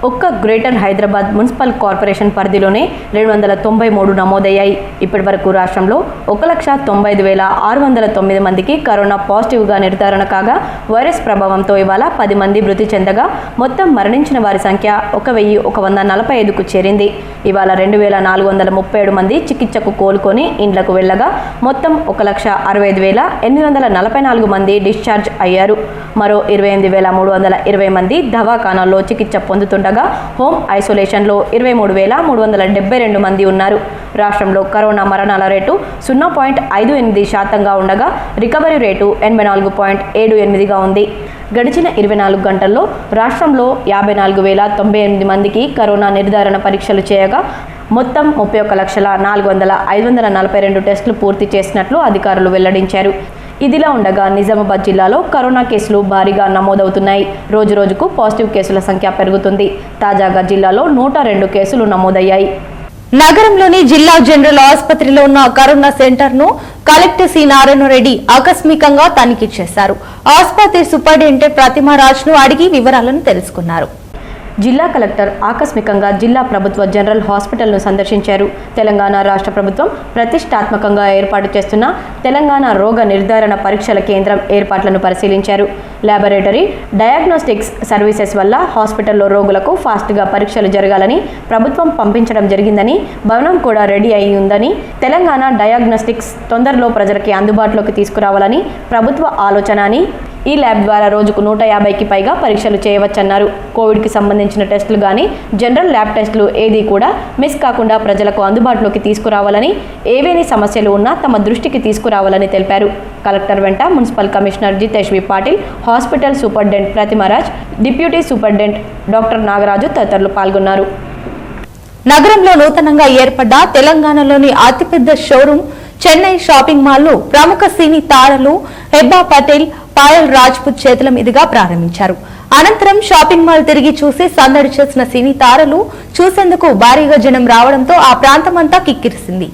[SPEAKER 2] ఒక్క గ్రేటర్ హైదరాబాద్ మున్సిపల్ కార్పొరేషన్ పరిధిలోనే 293 నమోదయ్యాయి. ఇప్పటి వరకు రాష్ట్రంలో 1,95,609 మందికి కరోనా పాజిటివ్గా నిర్ధారణ కాగా వైరస్ ప్రభావంతో ఇవాళ 10 మంది మృతి చెందగా మొత్తం మరణించిన వారి సంఖ్య 1,145కు చేరింది. ఇవాళ 2,437 మంది చికిత్సకు కోలుకొని ఇండ్లకు వెళ్లగా మొత్తం 1,65,844 మంది డిశ్చార్జ్ అయ్యారు. మరో 28,320 మంది దవాఖానాల్లో చికిత్స పొందుతుండగా హోమ్ ఐసోలేషన్లో 23,372 మంది ఉన్నారు. రాష్ట్రంలో కరోనా మరణాల రేటు 0.58% ఉండగా రికవరీ రేటు 84.78గా ఉంది. గడిచిన 24 గంటల్లో రాష్ట్రంలో 54,098 మందికి కరోనా నిర్ధారణ పరీక్షలు చేయగా మొత్తం 31,04,542 టెస్టులు పూర్తి చేసినట్లు అధికారులు వెల్లడించారు. ఇదిలా ఉండగా నిజామాబాద్ జిల్లాలో కరోనా కేసులు భారీగా నమోదవుతున్నాయి. రోజురోజుకు పాజిటివ్ కేసుల సంఖ్య పెరుగుతుంది. తాజాగా జిల్లాలో 102 కేసులు నమోదయ్యాయి.
[SPEAKER 1] నగరంలోని జిల్లా జనరల్ ఆసుపత్రిలో ఉన్న కరోనా సెంటర్ ను కలెక్టర్ సి నారాయణ రెడ్డి ఆకస్మికంగా తనిఖీ చేశారు. ఆసుపత్రి సూపరింటెండెంట్ ప్రతిమారాజ్ ను అడిగి వివరాలను తెలుసుకున్నారు.
[SPEAKER 2] జిల్లా కలెక్టర్ ఆకస్మికంగా జిల్లా ప్రభుత్వ జనరల్ హాస్పిటల్ను సందర్శించారు. తెలంగాణ రాష్ట్ర ప్రభుత్వం ప్రతిష్టాత్మకంగా ఏర్పాటు చేస్తున్న తెలంగాణ రోగ నిర్ధారణ పరీక్షల కేంద్రం ఏర్పాట్లను పరిశీలించారు. ల్యాబొరేటరీ డయాగ్నోస్టిక్స్ సర్వీసెస్ వల్ల హాస్పిటల్లో రోగులకు ఫాస్ట్గా పరీక్షలు జరగాలని ప్రభుత్వం పంపించడం జరిగిందని, భవనం కూడా రెడీ అయి ఉందని, తెలంగాణ డయాగ్నోస్టిక్స్ తొందరలో ప్రజలకి అందుబాటులోకి తీసుకురావాలని ప్రభుత్వ ఆలోచన అని, ఈ ల్యాబ్ ద్వారా రోజుకు 150కి పైగా పరీక్షలు చేయవచ్చన్నారు. కోవిడ్కి సంబంధించిన టెస్టులు కానీ జనరల్ ల్యాబ్ టెస్టులు ఏదీ కూడా మిస్ కాకుండా ప్రజలకు అందుబాటులోకి తీసుకురావాలని, ఏవేని సమస్యలు ఉన్నా తమ దృష్టికి తీసుకురావాలని తెలిపారు. కలెక్టర్ వెంట municipal commissioner Jitesh V Patil, hospital superintendent Pratimaraj, deputy superintendent doctor Nagaraju తదితరులు పాల్గొన్నారు.
[SPEAKER 1] నగరంలో నూతనంగా ఏర్పడ్డ తెలంగాణలోని అతిపెద్ద షోరూమ్ చెన్నై షాపింగ్ మాల్ ను ప్రముఖ సినీ తారలు హెబ్బా పటేల్, పాయల్ రాజ్పుత్ చేతుల మీదుగా ప్రారంభించారు. అనంతరం షాపింగ్ మాల్ తిరిగి చూసి సందడి చేసిన సినీ తారలు చూసేందుకు భారీగా జనం రావడంతో ఆ ప్రాంతమంతా కిక్కిరిసింది.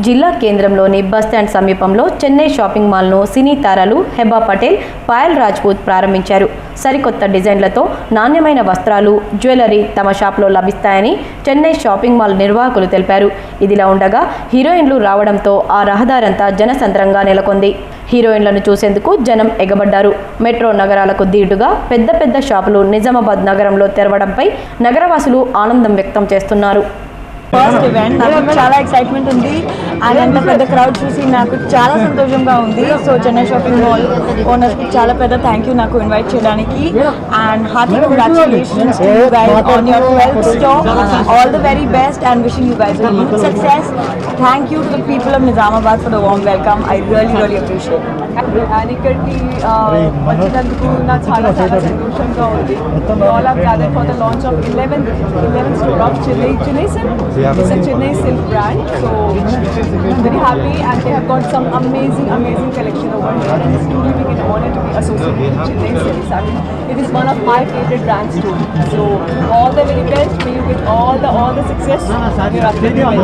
[SPEAKER 2] జిల్లా కేంద్రంలోని బస్టాండ్ సమీపంలో చెన్నై షాపింగ్ మాల్ను సినీ తారలు హెబా పటేల్, పాయల్ రాజ్పూత్ ప్రారంభించారు. సరికొత్త డిజైన్లతో నాణ్యమైన వస్త్రాలు, జ్యువెలరీ తమ షాప్లో లభిస్తాయని చెన్నై షాపింగ్ మాల్ నిర్వాహకులు తెలిపారు. ఇదిలా ఉండగా హీరోయిన్లు రావడంతో ఆ రహదారంతా జనసంద్రంగా నెలకొంది. హీరోయిన్లను చూసేందుకు జనం ఎగబడ్డారు. మెట్రో నగరాలకు దీటుగా పెద్ద పెద్ద షాపులు నిజామాబాద్ నగరంలో తెరవడంపై నగరవాసులు ఆనందం వ్యక్తం చేస్తున్నారు.
[SPEAKER 4] ఫస్ట్ ఈవెంట్ నాకు చాలా ఎక్సైట్మెంట్ ఉంది అండ్ అంత పెద్ద క్రౌడ్ చూసి నాకు చాలా సంతోషంగా ఉంది. సో చెన్నై షాపింగ్ మాల్ ఓనర్స్కి చాలా పెద్ద థ్యాంక్ యూ నాకు ఇన్వైట్ చేయడానికి and hearty congratulations to you guys on your 12th store. All the very best and wishing you guys a huge success. Thank you to the people of Nizamabad for the warm welcome. I really appreciate it.
[SPEAKER 5] And ఇక్కడికి వచ్చినందుకు నాకు చాలా సంతోషంగా ఉంది. All have gathered for the launch of 11th store of Chennai Silk. It's a Chennai Silk brand, so I'm very happy and they have got some amazing collection over here and it's truly big an honor to be associated with Chennai Silks. I mean, it is one of my favorite brands too. So all the very best, may you get all the success. You're absolutely right,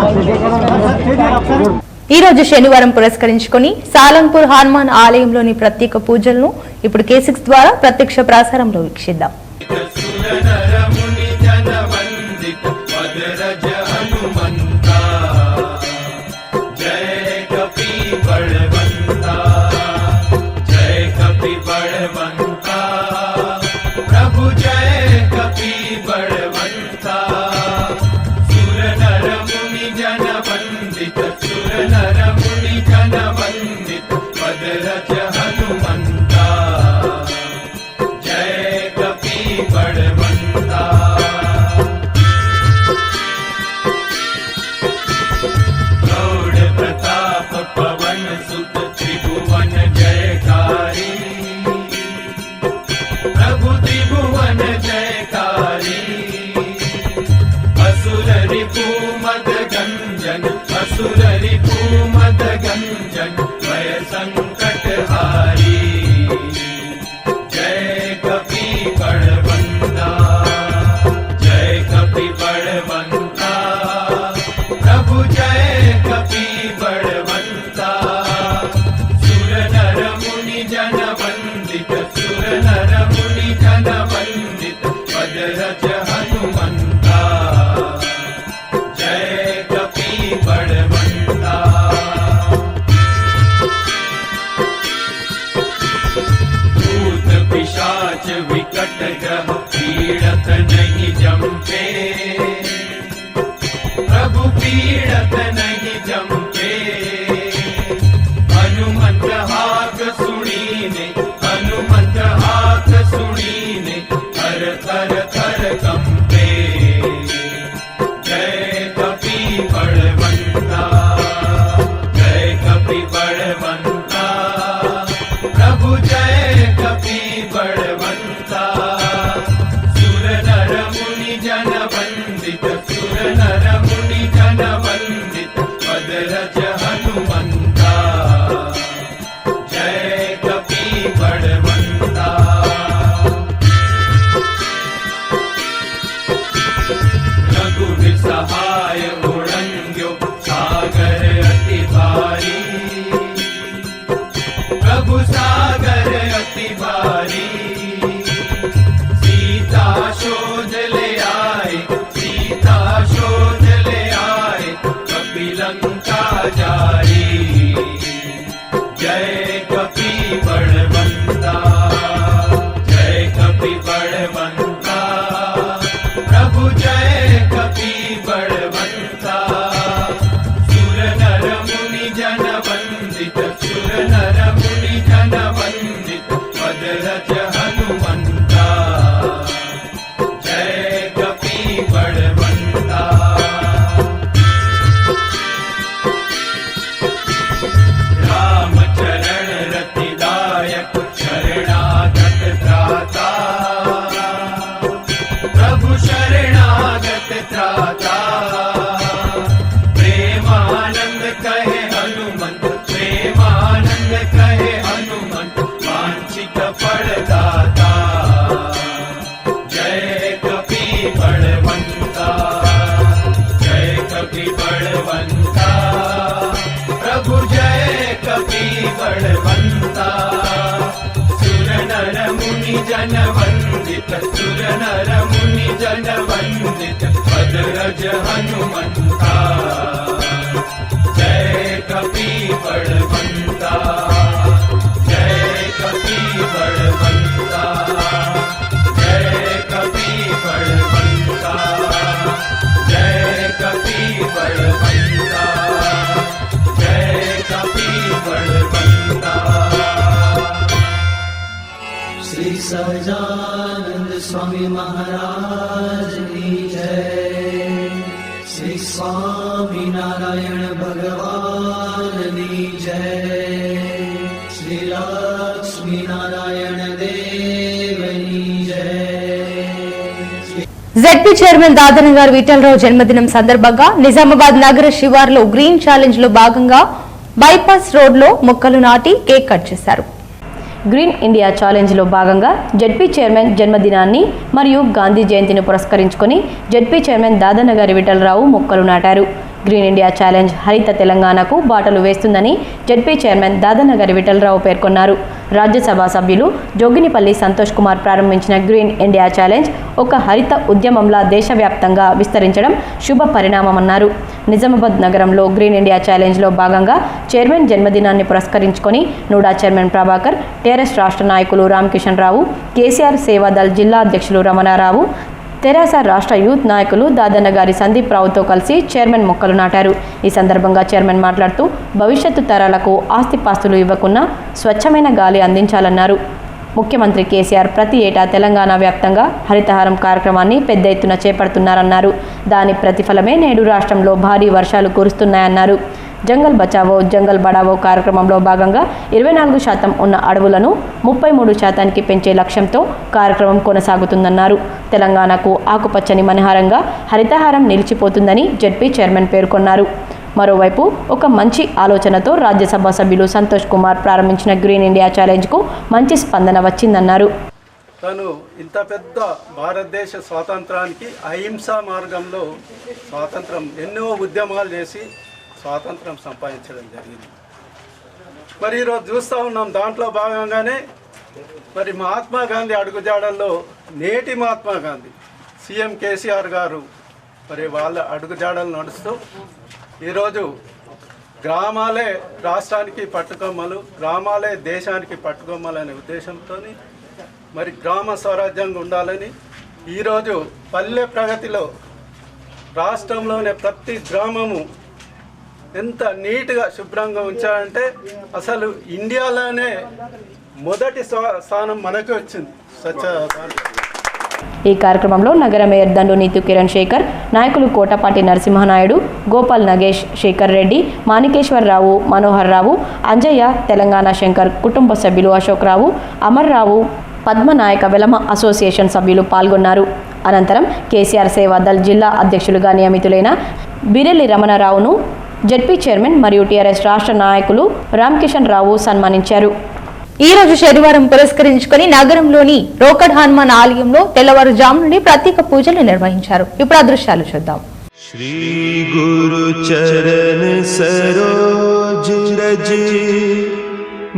[SPEAKER 5] all the very best.
[SPEAKER 1] ఈ రోజు శనివారం పురస్కరించుకొని సాలంపూర్ హనుమాన్ ఆలయంలోని ప్రత్యేక పూజలను ఇప్పుడు K6 ద్వారా ప్రత్యక్ష ప్రసారంలో వీక్షిద్దాం.
[SPEAKER 7] बड़वंता, जय कपि बड़वंता। जन वंदित सुर नर मुनि जन वंदित अजरज हनुमंता जय कपि बलवंता जय कपि बलवंता जय कपि बलवंता जय कपि बलवंता जय कपि बलवंता। श्री सहजानंद स्वामी महाराज की जय। श्री स्वामी नारायण भगवान की जय। श्री लक्ष्मी नारायण देव की जय।
[SPEAKER 1] జెడ్పీ చైర్మన్ దాదనగారు విఠలరావు జన్మదినం సందర్భంగా నిజామాబాద్ నగర శివార్లో గ్రీన్ ఛాలెంజ్ లో భాగంగా బైపాస్ రోడ్ లో మొక్కలు నాటి కేక్ కట్ చేశారు.
[SPEAKER 2] గ్రీన్ ఇండియా ఛాలెంజ్లో భాగంగా జెడ్పీ చైర్మన్ జన్మదినాన్ని మరియు గాంధీ జయంతిని పురస్కరించుకొని జెడ్పీ చైర్మన్ దాదనగారి విఠలరావు మొక్కలు నాటారు. గ్రీన్ ఇండియా ఛాలెంజ్ హరిత తెలంగాణకు బాటలు వేస్తుందని జెడ్పీ చైర్మన్ దాదనగారి విఠలరావు పేర్కొన్నారు. రాజ్యసభ సభ్యులు జోగినిపల్లి సంతోష్ కుమార్ ప్రారంభించిన గ్రీన్ ఇండియా ఛాలెంజ్ ఒక హరిత ఉద్యమంలా దేశవ్యాప్తంగా విస్తరించడం శుభ పరిణామమన్నారు. నిజామాబాద్ నగరంలో గ్రీన్ ఇండియా ఛాలెంజ్లో భాగంగా చైర్మన్ జన్మదినాన్ని పురస్కరించుకొని నూడా చైర్మన్ ప్రభాకర్, టీఆర్ఎస్ రాష్ట్ర నాయకులు రామకిషన్ రావు, కేసీఆర్ సేవాదల్ జిల్లా అధ్యక్షులు రమణారావు, తెరాస రాష్ట్ర యూత్ నాయకులు దాదనగారి సందీప్ రావుతో కలిసి చైర్మన్ మొక్కలు నాటారు. ఈ సందర్భంగా చైర్మన్ మాట్లాడుతూ భవిష్యత్తు తరాలకు ఆస్తిపాస్తులు ఇవ్వకుండా స్వచ్ఛమైన గాలి అందించాలన్నారు. ముఖ్యమంత్రి కేసీఆర్ ప్రతి ఏటా తెలంగాణ వ్యాప్తంగా హరితహారం కార్యక్రమాన్ని పెద్ద ఎత్తున చేపడుతున్నారన్నారు. దాని ప్రతిఫలమే నేడు రాష్ట్రంలో భారీ వర్షాలు కురుస్తున్నాయన్నారు. జంగల్ బచావో జంగల్ బడావో కార్యక్రమంలో భాగంగా 24% ఉన్న అడవులను 33% పెంచే లక్ష్యంతో కార్యక్రమం కొనసాగుతుందన్నారు. తెలంగాణకు ఆకుపచ్చని మనహారంగా హరితహారం నిలిచిపోతుందని జెడ్పీ చైర్మన్ పేర్కొన్నారు. మరోవైపు ఒక మంచి ఆలోచనతో రాజ్యసభ సభ్యులు సంతోష్ కుమార్ ప్రారంభించిన గ్రీన్ ఇండియా ఛాలెంజ్కు మంచి స్పందన వచ్చిందన్నారు.
[SPEAKER 8] తను ఇంత పెద్ద భారతదేశ స్వాతంత్రానికి అహింసా మార్గంలో ఎన్నో ఉద్యమాలు చేసి స్వాతంత్రం సంపాదించడం జరిగింది. మరి ఈరోజు చూస్తూ ఉన్నాం, దాంట్లో భాగంగానే మరి మహాత్మా గాంధీ అడుగుజాడల్లో నేటి మహాత్మా గాంధీ సీఎం కేసీఆర్ గారు మరి వాళ్ళ అడుగుజాడలు నడుస్తూ ఈరోజు గ్రామాలే రాష్ట్రానికి పట్టుకొమ్మలు, గ్రామాలే దేశానికి పట్టుకొమ్మలు అనే ఉద్దేశంతో మరి గ్రామ స్వరాజ్యంగా ఉండాలని ఈరోజు పల్లె ప్రగతిలో రాష్ట్రంలోనే ప్రతి గ్రామము ఎంత నీట్గా శుభ్రంగా ఉంచారంటే అసలు ఇండియాలోనే మొదటి స్థానం మనకి వచ్చింది స్వచ్ఛ.
[SPEAKER 2] ఈ కార్యక్రమంలో నగర మేయర్ దండు నీతు కిరణ్ శేఖర్, నాయకులు కోటపాటి నరసింహనాయుడు, గోపాల్ నగేష్, శేఖర్ రెడ్డి, మాణికేశ్వరరావు, మనోహర్ రావు, అంజయ్య, తెలంగాణ శంకర్ కుటుంబ సభ్యులు అశోక్ రావు, అమర్ రావు, పద్మనాయక వెలమ అసోసియేషన్ సభ్యులు పాల్గొన్నారు. అనంతరం కేసీఆర్ సేవాదల్ జిల్లా అధ్యక్షులుగా నియమితులైన బిరెల్లి రమణారావును జెడ్పీ చైర్మన్ మరియు టీఆర్ఎస్ రాష్ట్ర నాయకులు రామకిషన్ రావు సన్మానించారు.
[SPEAKER 1] ఈ రోజు శనివారం పురస్కరించుకొని నగరంలోని రోకడ్ హనుమాన్ ఆలయంలో తెల్లవారుజాము నుండి ప్రత్యేక పూజలు నిర్వహించారు. ఇప్పుడు ఆ దృశ్యాలు చూద్దాం.
[SPEAKER 9] శ్రీ గురు చరణ సరోజ్ రజ్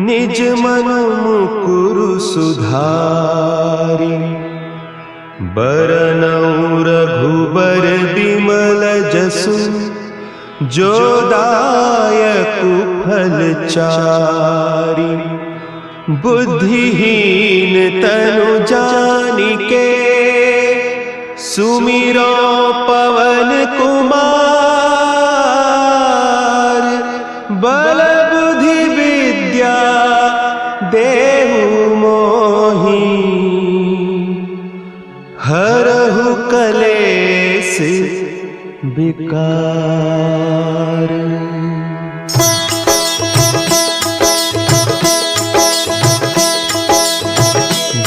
[SPEAKER 9] నిజ మను ముకురు సుధారి బరనౌ రఘుబర విమల జసు जोदायकु फलचारी बुद्धिहीन तनु जानिके सुमिरो पवन कुमार बल बुद्धि विद्या देहु मोहि हरहु कलेश विकार।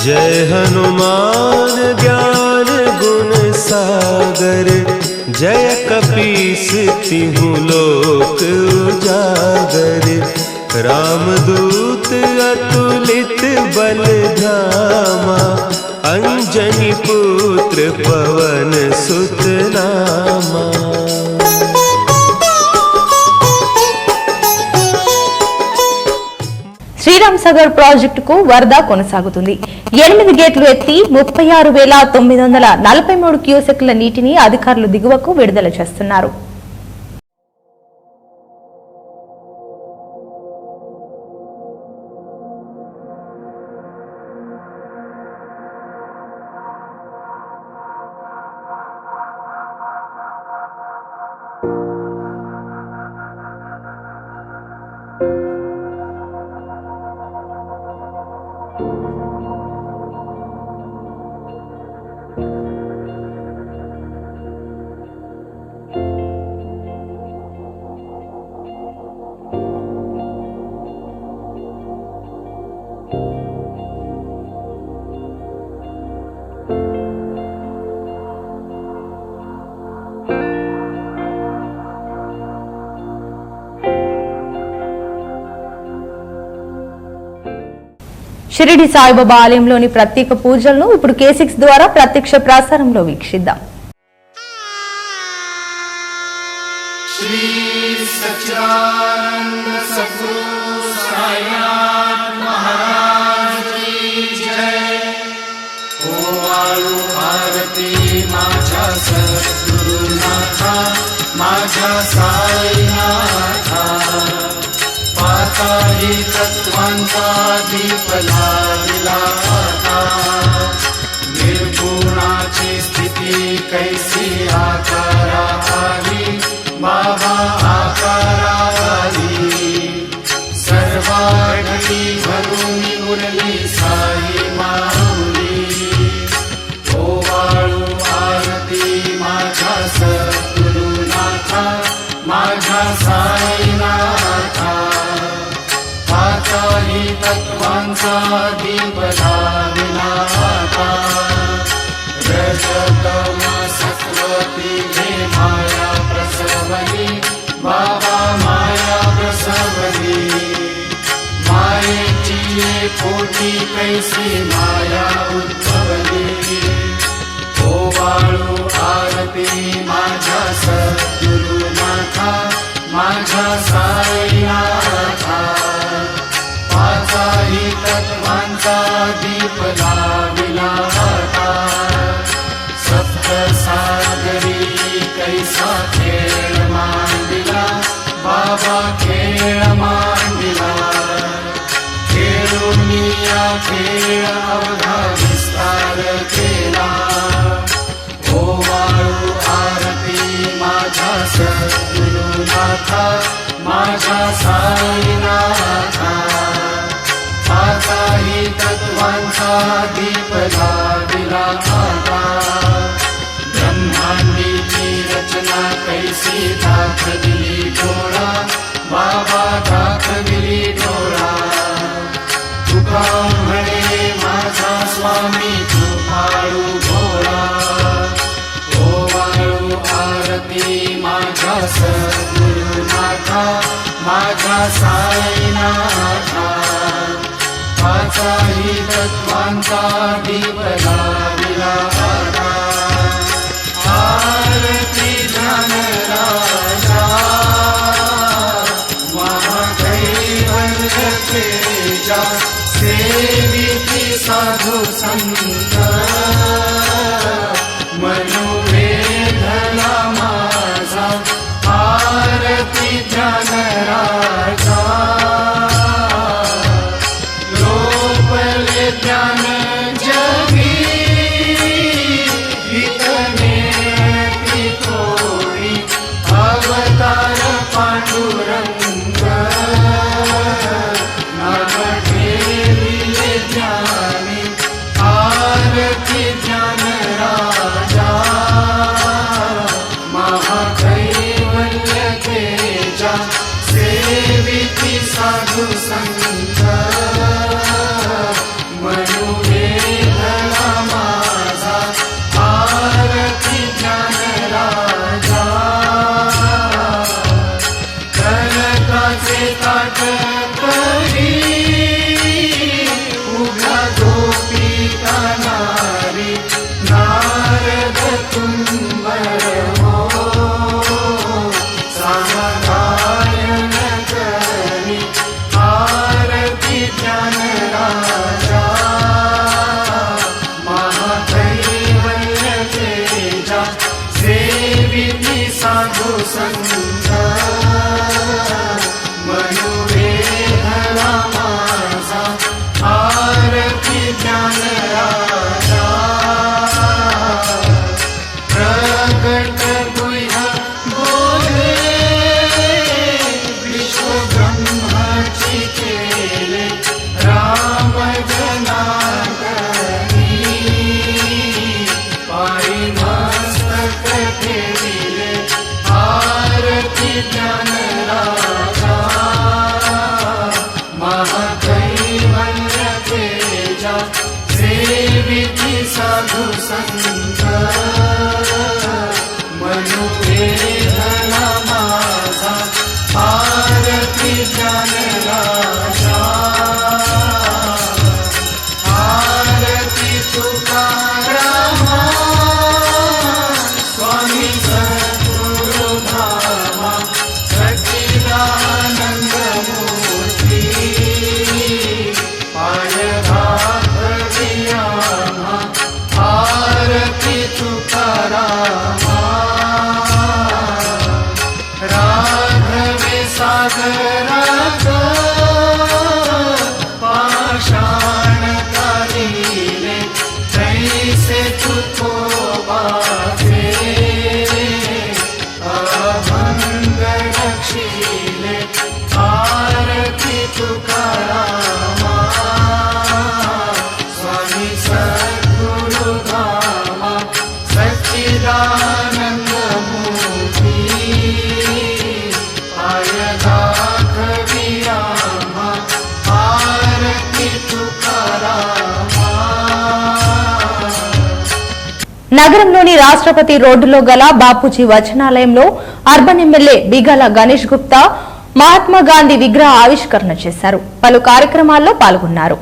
[SPEAKER 9] जय हनुमान ज्ञान गुण सागर जय कपीस तिहु लोक उजागर रामदूत अतुलित बल धामा अंजनी पुत्र पवन सुत नामा।
[SPEAKER 1] శ్రీరామ్ సాగర్ ప్రాజెక్టుకు వరద కొనసాగుతుంది. 8 గేట్లు ఎత్తి 36,943 క్యూసెక్ల నీటిని అధికారులు దిగువకు విడుదల చేస్తున్నారు. షిరిడి సాయిబాబా ఆలయంలోని ప్రత్యేక పూజలను ఇప్పుడు K6 ద్వారా ప్రత్యక్ష ప్రసారంలో వీక్షిద్దాం.
[SPEAKER 7] శ్రీ సచ్చిదానంద సద్గురు సాయినాథ్ మహారాజ్ की जय. ओवाळू आरती माझ्या सद्गुरुनाथा माझ्या साईनाथा. पाताही तत्वांचा दीप लागला आता. निर्गुणाची स्थिती कैसी आकारा आली बाबा आकारा आली. सर्वांगी भरून उरली साई माऊली. ओवाळू आरती माझ्या सद्गुरुनाथा माझ्या साईनाथा. पाताही तत्वांचा दीप लागला आता. रजतम सत्वती हे माया प्रसवली बाबा माया प्रसवली. मायेची पोटी कैसी माया उद्भवली. ओवाळू आरती माझ्या सद्गुरुनाथा माझ्या साईनाथा. पाताही तत्वांचा दीप लागला आता. सप्त सागरी कैसा खेळ मांडला बाबा खेळ मांडला. खेळून या खेळ अवघा विस्तार केला. ओवाळू आरती माझ्या सद्गुरुनाथा माझ्या साईनाथा. पाताही तत्वांचा दीप लागला आता. ब्रह्मांडीची रचना कैसी दाखविली डोळा बाबा दाखविली डोळा. तुका म्हणे माझा स्वामी कृपाळू भोळा. ओवाळू आरती माझ्या सद्गुरुनाथा माझ्या साईनाथा. पाताही तत्वांचा दीप लागला आता. आरती ज्ञानराजा महादैवल्य तेजा. सेविती साधू संत मनोवेधला माझा. आरती ज्ञानराजा लोपले ज्ञान जगी. इतने ती थोडी अवतार पांडुरंग. नाम ठेविले ज्ञानी आरती ज्ञानराजा. महादैवल्य तेजा सेविती साधू संत मनोवेधला माझा. आरती ज्ञानराजा. कनकाचे ताट करी उघा गोपिका नारी. नारद तुंबर हो सामगायन करी. आरती ज्ञान राजा महाकैवल्य तेजा सेविति साधु संत मनुवेदना माझा आरती ज्ञान राजा आरती तुकारामा स्वामी सद्गुरु धामा सच्चिदानंद मूर्ति पाय भागवियामा आरती तुकारामा राघवे सागरात पाषाण कालिले तैसे तुको वासे अभंग रक्षिले आरती तुकारामा स्वामी सद्गुरु धामा सच्चिदानंद मूर्ति आय राघवियामा आरती तुकारामा
[SPEAKER 1] నగరంలోని రాష్ట్రపతి రోడ్డులో గల బాపూజీ వచనాలయంలో అర్బన్ ఎమ్మెల్యే బిగాల గణేష్ గుప్తా మహాత్మా గాంధీ విగ్రహ ఆవిష్కరణ చేశారు. పలు కార్యక్రమాల్లో పాల్గొన్నారు.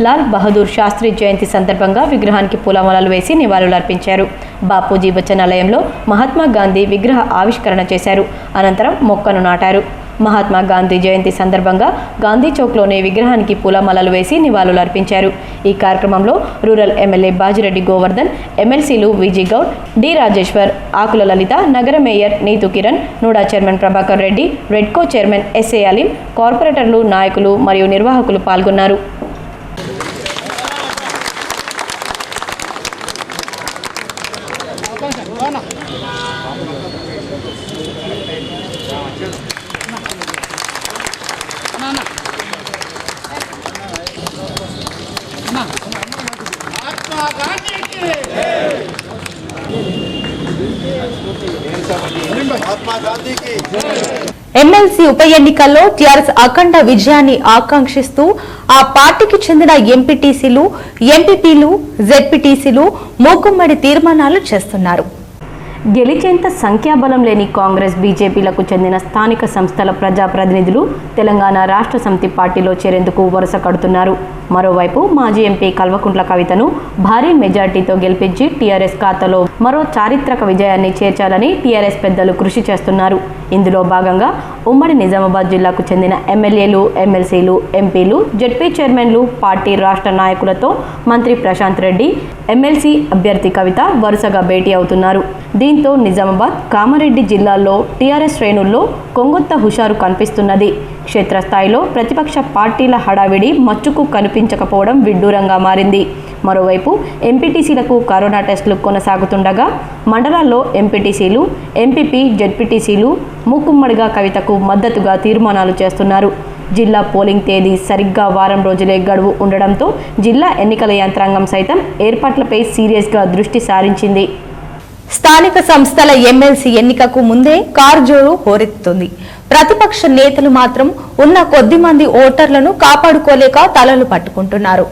[SPEAKER 2] లాల్ బహదూర్ శాస్త్రి జయంతి సందర్భంగా విగ్రహానికి పూలమాలలు వేసి నివాళులర్పించారు. బాపూజీ వచనాలయంలో మహాత్మా గాంధీ విగ్రహ ఆవిష్కరణ చేశారు. అనంతరం మొక్కను నాటారు. మహాత్మా గాంధీ జయంతి సందర్భంగా గాంధీ చౌక్లోని విగ్రహానికి పూలమాలలు వేసి నివాళులర్పించారు. ఈ కార్యక్రమంలో రూరల్ ఎమ్మెల్యే బాజిరెడ్డి గోవర్ధన్, ఎమ్మెల్సీలు విజీ గౌడ్, డి రాజేశ్వర్, ఆకుల లలిత, నగర mayor Neetu Kiran, NUDA chairman Prabhakar Reddy, REDCO chairman SA Aleem, కార్పొరేటర్లు, నాయకులు మరియు నిర్వాహకులు పాల్గొన్నారు.
[SPEAKER 1] ఎమ్మెల్సీ ఉప ఎన్నికల్లో టీఆర్ఎస్ అఖండ విజయాన్ని ఆకాంక్షిస్తూ ఆ పార్టీకి చెందిన ఎంపీటీసీలు, ఎంపీపీలు, జెడ్పీటీసీలు మూకుమ్మడి తీర్మానాలు చేస్తున్నారు.
[SPEAKER 2] గెలిచేంత సంఖ్యాబలం లేని కాంగ్రెస్, బీజేపీలకు చెందిన స్థానిక సంస్థల ప్రజాప్రతినిధులు తెలంగాణ రాష్ట్ర సమితి పార్టీలో చేరేందుకు వరుస కడుతున్నారు. మరోవైపు మాజీ ఎంపీ కల్వకుంట్ల కవితను భారీ మెజార్టీతో గెలిపించి టీఆర్ఎస్ ఖాతాలో మరో చారిత్రక విజయాన్ని చేర్చాలని టీఆర్ఎస్ పెద్దలు కృషి చేస్తున్నారు. ఇందులో భాగంగా ఉమ్మడి నిజామాబాద్ జిల్లాకు చెందిన ఎమ్మెల్యేలు, ఎమ్మెల్సీలు, ఎంపీలు, జెడ్పీ చైర్మన్లు, పార్టీ రాష్ట్ర నాయకులతో మంత్రి ప్రశాంత్ రెడ్డి, ఎమ్మెల్సీ అభ్యర్థి కవిత వరుసగా భేటీ అవుతున్నారు. దీంతో నిజామాబాద్, కామారెడ్డి జిల్లాల్లో టీఆర్ఎస్ శ్రేణుల్లో కొంగొత్త హుషారు కనిపిస్తున్నది. క్షేత్రస్థాయిలో ప్రతిపక్ష పార్టీల హడావిడి మచ్చుకు కనిపించకపోవడం విడ్డూరంగా మారింది. మరోవైపు ఎంపీటీసీలకు కరోనా టెస్టులు కొనసాగుతుండగా మండలాల్లో ఎంపీటీసీలు, ఎంపీపీ, జెడ్పీటీసీలు మూకుమ్మడిగా కవితకు మద్దతుగా తీర్మానాలు చేస్తున్నారు. జిల్లా పోలింగ్ తేదీ సరిగ్గా వారం రోజులే గడువు ఉండడంతో జిల్లా ఎన్నికల యంత్రాంగం సైతం ఏర్పాట్లపై సీరియస్గా దృష్టి సారించింది.
[SPEAKER 1] స్థానిక సంస్థల ఎమ్మెల్సీ ఎన్నికకు ముందే కారుజోరు హోరెత్తుతుంది. ప్రతిపక్ష నేతలు మాత్రం ఉన్న కొద్ది మంది ఓటర్లను కాపాడుకోలేక తలలు పట్టుకుంటున్నారు.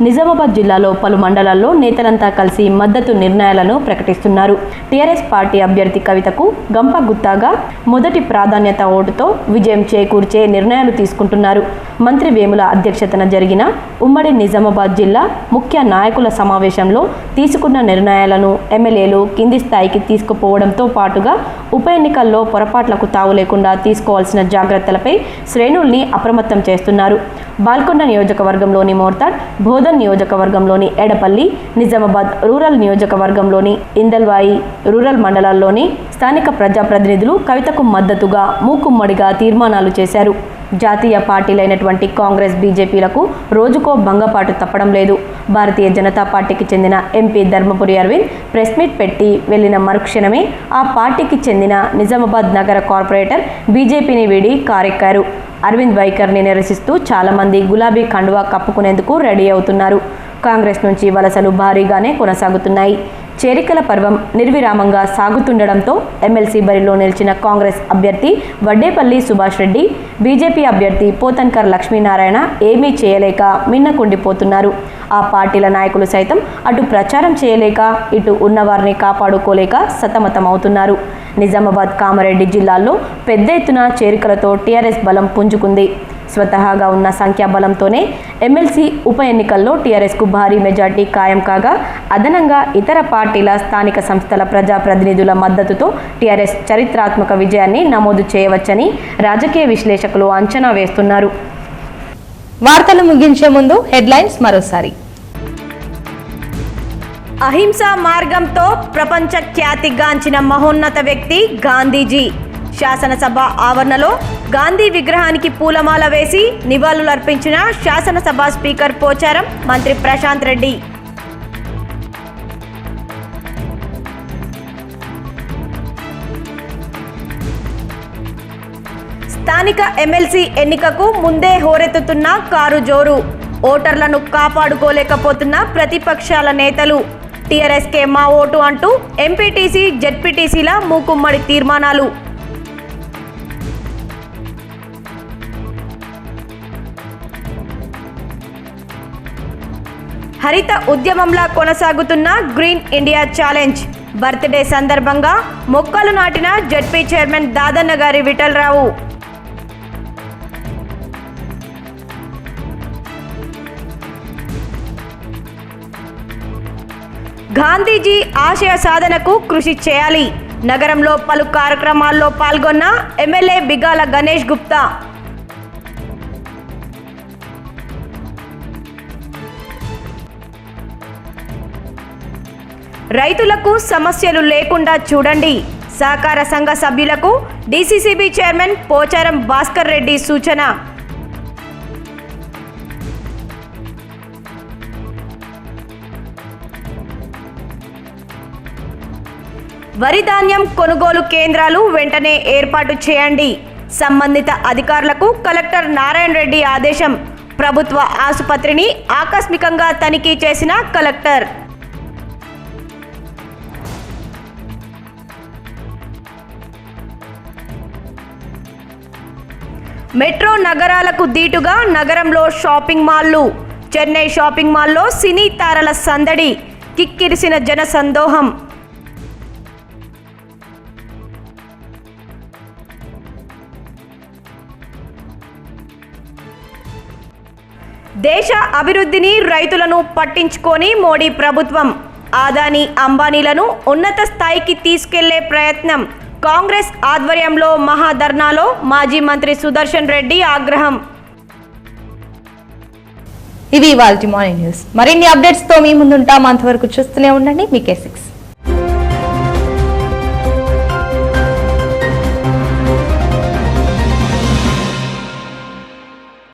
[SPEAKER 2] నిజామాబాద్ జిల్లాలో పలు మండలాల్లో నేతలంతా కలిసి మద్దతు నిర్ణయాలను ప్రకటిస్తున్నారు. టీఆర్ఎస్ పార్టీ అభ్యర్థి కవితకు గంప గుత్తాగా మొదటి ప్రాధాన్యత ఓటుతో విజయం చేకూర్చే నిర్ణయాలు తీసుకుంటున్నారు. మంత్రి వేముల అధ్యక్షతన జరిగిన ఉమ్మడి నిజామాబాద్ జిల్లా ముఖ్య నాయకుల సమావేశంలో తీసుకున్న నిర్ణయాలను ఎమ్మెల్యేలు కింది స్థాయికి తీసుకుపోవడంతో పాటుగా ఉప ఎన్నికల్లో పొరపాట్లకు తావు లేకుండా తీసుకోవాల్సిన జాగ్రత్తలపై శ్రేణుల్ని అప్రమత్తం చేస్తున్నారు. బాల్కొండ నియోజకవర్గంలోని మోర్తాడ్, బోధన్ నియోజకవర్గంలోని ఎడపల్లి, నిజామాబాద్ రూరల్ నియోజకవర్గంలోని ఇందల్వాయి రూరల్ మండలాల్లోని స్థానిక ప్రజాప్రతినిధులు కవితకు మద్దతుగా మూకుమ్మడిగా తీర్మానాలు చేశారు. జాతీయ పార్టీలైనటువంటి కాంగ్రెస్, బీజేపీలకు రోజుకో భంగపాటు తప్పడం లేదు. భారతీయ జనతా పార్టీకి చెందిన MP Dharmapuri Arvind press meet పెట్టి వెళ్లిన మరుక్షణమే ఆ పార్టీకి చెందిన నిజామాబాద్ నగర కార్పొరేటర్ బీజేపీని వీడి కారెక్కారు. అరవింద్ వైఖరిని నిరసిస్తూ చాలామంది గులాబీ కండువా కప్పుకునేందుకు రెడీ అవుతున్నారు. కాంగ్రెస్ నుంచి వలసలు భారీగానే కొనసాగుతున్నాయి. చేరికల పర్వం నిర్విరామంగా సాగుతుండడంతో ఎమ్మెల్సీ బరిలో నిలిచిన కాంగ్రెస్ అభ్యర్థి వడ్డేపల్లి సుభాష్ రెడ్డి, బీజేపీ అభ్యర్థి పోతన్కర్ లక్ష్మీనారాయణ ఏమీ చేయలేక మిన్నకుండిపోతున్నారు. ఆ పార్టీల నాయకులు సైతం అటు ప్రచారం చేయలేక ఇటు ఉన్నవారిని కాపాడుకోలేక సతమతమవుతున్నారు. నిజామాబాద్, కామారెడ్డి జిల్లాల్లో పెద్ద ఎత్తున చేరికలతో టీఆర్ఎస్ బలం పుంజుకుంది. స్వతహాగా ఉన్న సంఖ్యాబలంతోనే ఎమ్మెల్సీ ఉప ఎన్నికల్లో టీఆర్ఎస్కు భారీ మెజార్టీ ఖాయం కాగా అదనంగా ఇతర పార్టీల స్థానిక సంస్థల ప్రజాప్రతినిధుల మద్దతుతో టీఆర్ఎస్ చరిత్రాత్మక విజయాన్ని నమోదు చేయవచ్చని రాజకీయ విశ్లేషకులు అంచనా వేస్తున్నారు.
[SPEAKER 1] వార్తలు ముగించే ముందు హెడ్లైన్స్ మరోసారి.
[SPEAKER 2] అహింసా మార్గంతో ప్రపంచ ఖ్యాతిగాంచిన మహోన్నత వ్యక్తి గాంధీజీ. శాసనసభ ఆవరణలో గాంధీ విగ్రహానికి పూలమాల వేసి నివాళులర్పించిన శాసనసభ స్పీకర్ పోచారం, మంత్రి ప్రశాంత్ రెడ్డి. స్థానిక ఎమ్మెల్సీ ఎన్నికకు ముందే హోరెత్తుతున్న కారు జోరు. ఓటర్లను కాపాడుకోలేకపోతున్న ప్రతిపక్షాల నేతలు. టీఆర్ఎస్కే మా ఓటు అంటూ ఎంపీటీసీ, జెడ్పీటీసీల మూకుమ్మడి తీర్మానాలు. హరిత ఉద్యమంలా కొనసాగుతున్న గ్రీన్ ఇండియా ఛాలెంజ్. బర్త్డే సందర్భంగా మొక్కలు నాటిన జెడ్పీ చైర్మన్ దాదన్న గారి విఠలరావు. గాంధీజీ ఆశయ సాధనకు కృషి చేయాలి. నగరంలో పలు కార్యక్రమాల్లో పాల్గొన్న ఎమ్మెల్యే బిగాల గణేష్ గుప్తా. రైతులకు సమస్యలు లేకుండా చూడండి. సహకార సంఘ సభ్యులకు డీసీసీబీ చైర్మన్ పోచారం భాస్కర్ రెడ్డి సూచన. వరి ధాన్యం కొనుగోలు కేంద్రాలు వెంటనే ఏర్పాటు చేయండి. సంబంధిత అధికారులకు కలెక్టర్ నారాయణ రెడ్డి ఆదేశం. ప్రభుత్వ ఆసుపత్రిని ఆకస్మికంగా తనిఖీ చేసిన కలెక్టర్. మెట్రో నగరాలకు దీటుగా నగరంలో షాపింగ్ మాల్లు. చెన్నై షాపింగ్ మాల్లో సినీ తారల సందడి. కిక్కిరిసిన జన సందోహం. దేశ అభివృద్ధిని, రైతులను పట్టించుకొని మోడీ ప్రభుత్వం. ఆదాని, అంబానీలను ఉన్నత స్థాయికి తీసుకెళ్లే ప్రయత్నం. కాంగ్రెస్ ఆధ్వర్యంలో మహాధర్నాలో మాజీ మంత్రి సుదర్శన్ రెడ్డి ఆగ్రహం.
[SPEAKER 1] ఇవి ఇవాల్టి మార్నింగ్ న్యూస్. మరిన్ని అప్డేట్స్ తో మీ ముందుంటాం. అంతవరకు చూస్తూనే ఉండండి మీకే6.